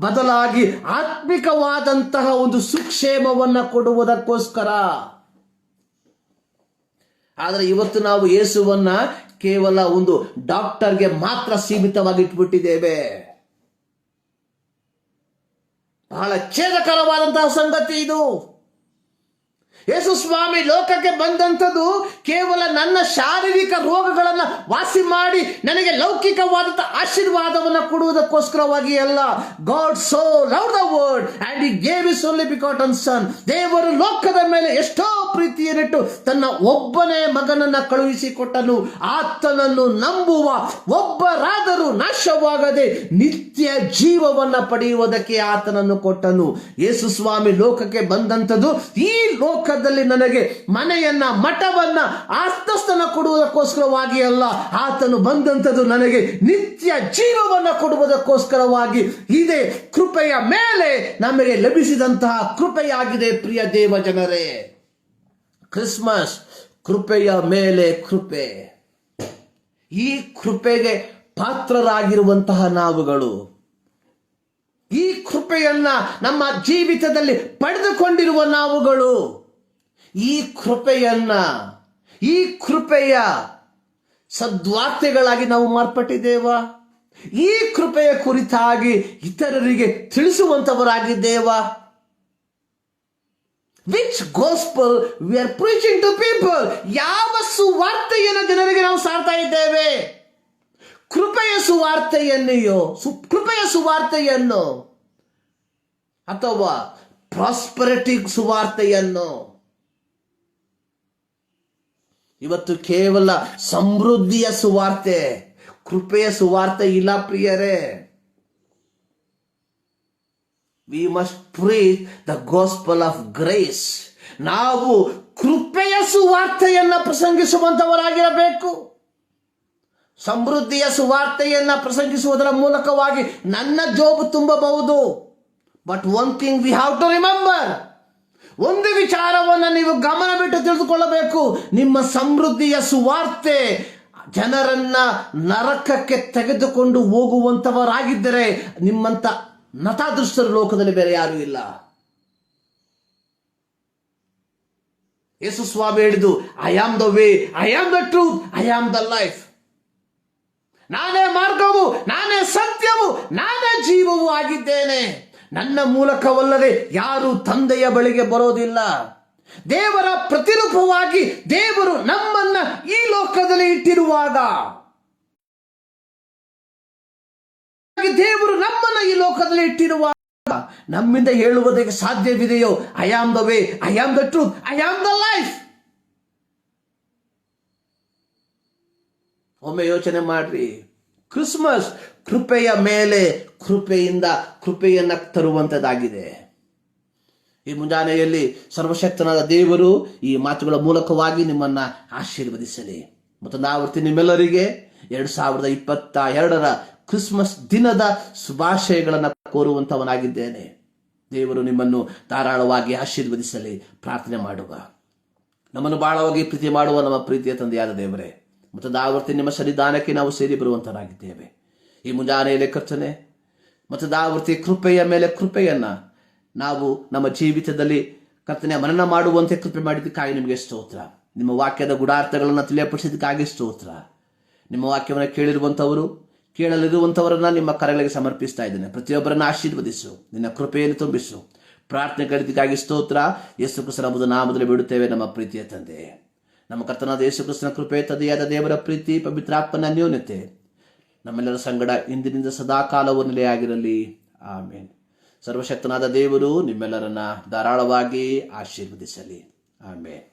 A: ಬದಲಾಗಿ ಆತ್ಮಿಕವಾದಂತಹ ಒಂದು ಸುಕ್ಷೇಮವನ್ನು ಕೊಡುವುದಕ್ಕೋಸ್ಕರ. ಆದರೆ ಇವತ್ತು ನಾವು ಯೇಸುವನ್ನ ಕೇವಲ ಒಂದು ಡಾಕ್ಟರ್ಗೆ ಮಾತ್ರ ಸೀಮಿತವಾಗಿ ಇಟ್ಬಿಟ್ಟಿದ್ದೇವೆ. ಬಹಳ ಛೇದಕರವಾದಂತಹ ಸಂಗತಿ ಇದು. ಯೇಸು ಸ್ವಾಮಿ ಲೋಕಕ್ಕೆ ಬಂದಂಥದ್ದು ಕೇವಲ ನನ್ನ ಶಾರೀರಿಕ ರೋಗಗಳನ್ನು ವಾಸಿ ಮಾಡಿ ನನಗೆ ಲೌಕಿಕವಾದಂತಹ ಆಶೀರ್ವಾದವನ್ನು ಕೊಡುವುದಕ್ಕೋಸ್ಕರವಾಗಿ ಅಲ್ಲ. God so loved the world and he gave his only begotten son. ದೇವರು ಲೋಕದ ಮೇಲೆ ಎಷ್ಟೋ ಪ್ರೀತಿಯನ್ನಿಟ್ಟು ತನ್ನ ಒಬ್ಬನೇ ಮಗನನ್ನ ಕಳುಹಿಸಿಕೊಟ್ಟನು. ಆತನನ್ನು ನಂಬುವ ಒಬ್ಬರಾದರೂ ನಾಶವಾಗದೆ ನಿತ್ಯ ಜೀವವನ್ನ ಪಡೆಯುವುದಕ್ಕೆ ಆತನನ್ನು ಕೊಟ್ಟನು. ಯೇಸು ಸ್ವಾಮಿ ಲೋಕಕ್ಕೆ ಬಂದಂಥದ್ದು ಈ ಲೋಕದ ಲೋಕದಲ್ಲಿ ನನಗೆ ಮನೆಯನ್ನ, ಮಠವನ್ನ, ಆಸ್ತಸ್ಥನ ಕೊಡುವುದಕ್ಕೋಸ್ಕರವಾಗಿ ಅಲ್ಲ, ಆತನು ಬಂದಂಥದ್ದು ನನಗೆ ನಿತ್ಯ ಜೀವವನ್ನ ಕೊಡುವುದಕ್ಕೋಸ್ಕರವಾಗಿ ಇದೆ. ಕೃಪೆಯ ಮೇಲೆ ನಮಗೆ ಲಭಿಸಿದಂತಹ ಕೃಪೆಯಾಗಿದೆ ಪ್ರಿಯ ದೇವ ಜನರೇ. ಕ್ರಿಸ್ಮಸ್ ಕೃಪೆಯ ಮೇಲೆ ಕೃಪೆ. ಈ ಕೃಪೆಗೆ ಪಾತ್ರರಾಗಿರುವಂತಹ ನಾವುಗಳು, ಈ ಕೃಪೆಯನ್ನ ನಮ್ಮ ಜೀವಿತದಲ್ಲಿ ಪಡೆದುಕೊಂಡಿರುವ ನಾವುಗಳು, ಈ ಕೃಪೆಯ ಸದ್ವಾರ್ತೆಗಳಾಗಿ ನಾವು ಮಾರ್ಪಟ್ಟಿದ್ದೇವಾ? ಈ ಕೃಪೆಯ ಕುರಿತಾಗಿ ಇತರರಿಗೆ ತಿಳಿಸುವಂತವರಾಗಿದ್ದೇವಾ? Which gospel we are preaching to people? ಯಾವ ಸುವಾರ್ತೆಯನ್ನು ಜನರಿಗೆ ನಾವು ಸಾರ್ತಾ ಇದ್ದೇವೆ? ಕೃಪೆಯ ಸುವಾರ್ತೆಯನ್ನು ಅಥವಾ ಪ್ರಾಸ್ಪರಿಟಿ ಸುವಾರ್ತೆಯನ್ನು? ಇವತ್ತು ಕೇವಲ ಸಮೃದ್ಧಿಯ ಸುವಾರ್ತೆ, ಕೃಪೆಯ ಸುವಾರ್ತೆ ಇಲ್ಲ ಪ್ರಿಯರೇ. We must preach the gospel of grace. ನಾವು ಕೃಪೆಯ ಸುವಾರ್ತೆಯನ್ನ ಪ್ರಸಂಗಿಸುವಂತವರಾಗಿರಬೇಕು. ಸಮೃದ್ಧಿಯ ಸುವಾರ್ತೆಯನ್ನ ಪ್ರಸಂಗಿಸುವುದರ ಮೂಲಕವಾಗಿ ನನ್ನ ಜೋಬು ತುಂಬಬಹುದು. But one thing we have to remember, ಒಂದು ವಿಚಾರವನ್ನು ನೀವು ಗಮನ ಬಿಟ್ಟು ತಿಳಿದುಕೊಳ್ಳಬೇಕು. ನಿಮ್ಮ ಸಮೃದ್ಧಿಯ ಸುವಾರ್ತೆ ಜನರನ್ನ ನರಕಕ್ಕೆ ತೆಗೆದುಕೊಂಡು ಹೋಗುವಂತವರಾಗಿದ್ದರೆ ನಿಮ್ಮಂತ ನತಾದೃಷ್ಟರು ಲೋಕದಲ್ಲಿ ಬೇರೆ ಯಾರೂ ಇಲ್ಲ. ಯೇಸು ಸ್ವಾಮಿ ಹೇಳಿದ್ದು, I am the way, I am the truth, I am the life. ನಾನೇ ಮಾರ್ಗವು, ನಾನೇ ಸತ್ಯವು, ನಾನೇ ಜೀವವೂ ಆಗಿದ್ದೇನೆ. ನನ್ನ ಮೂಲಕವಲ್ಲದೆ ಯಾರು ತಂದೆಯ ಬಳಿಗೆ ಬರೋದಿಲ್ಲ. ದೇವರ ಪ್ರತಿರೂಪವಾಗಿ ದೇವರು ನಮ್ಮನ್ನ ಈ ಲೋಕದಲ್ಲಿ ಇಟ್ಟಿರುವಾಗ, ನಮ್ಮಿಂದ ಹೇಳುವುದಕ್ಕೆ ಸಾಧ್ಯವಿದೆಯೋ? I am the way, I am the truth, I am the life. ಒಮ್ಮೆ ಯೋಚನೆ ಮಾಡ್ರಿ. ಕ್ರಿಸ್ಮಸ್ ಕೃಪೆಯ ಮೇಲೆ ಕೃಪೆಯನ್ನ ತರುವಂತದ್ದಾಗಿದೆ. ಈ ಮುಂಜಾನೆಯಲ್ಲಿ ಸರ್ವಶಕ್ತನಾದ ದೇವರು ಈ ಮಾತುಗಳ ಮೂಲಕವಾಗಿ ನಿಮ್ಮನ್ನ ಆಶೀರ್ವದಿಸಲಿ. ಮತ್ತೊಂದು ಆವೃತ್ತಿ ನಿಮ್ಮೆಲ್ಲರಿಗೆ 2022 ಕ್ರಿಸ್ಮಸ್ ದಿನದ ಶುಭಾಶಯಗಳನ್ನು ಕೋರುವಂತವನಾಗಿದ್ದೇನೆ. ದೇವರು ನಿಮ್ಮನ್ನು ಧಾರಾಳವಾಗಿ ಆಶೀರ್ವದಿಸಲಿ. ಪ್ರಾರ್ಥನೆ ಮಾಡುವ. ನಮ್ಮನ್ನು ಬಹಳವಾಗಿ ಪ್ರೀತಿ ಮಾಡುವ ನಮ್ಮ ಪ್ರೀತಿಯ ತಂದೆಯಾದ ದೇವರೇ, ಮತ್ತೊಂದು ಆವೃತ್ತಿ ನಿಮ್ಮ ಸನ್ನಿಧಾನಕ್ಕೆ ನಾವು ಸೇರಿ ಬರುವಂತರಾಗಿದ್ದೇವೆ. ಈ ಮುಂಜಾನೆಯಲ್ಲಿ ಕರ್ತನೆ, ಮತ್ತೊಂದು ಆವೃತ್ತಿ ಕೃಪೆಯ ಮೇಲೆ ಕೃಪೆಯನ್ನ ನಾವು ನಮ್ಮ ಜೀವಿತದಲ್ಲಿ ಕರ್ತನೆ ಮನನ ಮಾಡುವಂತೆ ಕೃಪೆ ಮಾಡಿದ್ದಕ್ಕಾಗಿ ನಿಮಗೆ ಸ್ತೋತ್ರ. ನಿಮ್ಮ ವಾಕ್ಯದ ಗುಡಾರ್ಥಗಳನ್ನು ತಿಳಿಯಪಡಿಸಿದ್ದಕ್ಕಾಗಿ ಸ್ತೋತ್ರ. ನಿಮ್ಮ ವಾಕ್ಯವನ್ನು ಕೇಳಿರುವಂಥವರು, ಕೇಳಲಿರುವಂಥವರನ್ನ ನಿಮ್ಮ ಕರೆಗಳಿಗೆ ಸಮರ್ಪಿಸ್ತಾ ಇದ್ದೇನೆ. ಪ್ರತಿಯೊಬ್ಬರನ್ನ ಆಶೀರ್ವದಿಸು, ನಿನ್ನ ಕೃಪೆಯನ್ನು ತುಂಬಿಸು. ಪ್ರಾರ್ಥನೆ ಕೇಳಿದ್ದಕ್ಕಾಗಿ ಸ್ತೋತ್ರ. ಯೇಸು ಕ್ರಿಸ್ತನ ನಾಮದಲ್ಲಿ ಬಿಡುತ್ತೇವೆ ನಮ್ಮ ಪ್ರೀತಿಯ ತಂದೆ. ನಮ್ಮ ಕರ್ತನಾದ ಯೇಸು ಕ್ರಿಸ್ತನ ಕೃಪೆ, ತಂದೆಯಾದ ದೇವರ ಪ್ರೀತಿ, ಪವಿತ್ರಾತ್ಮನ ಅನ್ಯೋನ್ಯತೆ ನಮ್ಮೆಲ್ಲರ ಸಂಗಡ ಇಂದಿನಿಂದ ಸದಾಕಾಲವೂ ನೆಲೆಯಾಗಿರಲಿ. ಆಮೇನ್. ಸರ್ವಶಕ್ತನಾದ ದೇವರು ನಿಮ್ಮೆಲ್ಲರನ್ನ ಧಾರಾಳವಾಗಿ ಆಶೀರ್ವದಿಸಲಿ. ಆಮೇನ್.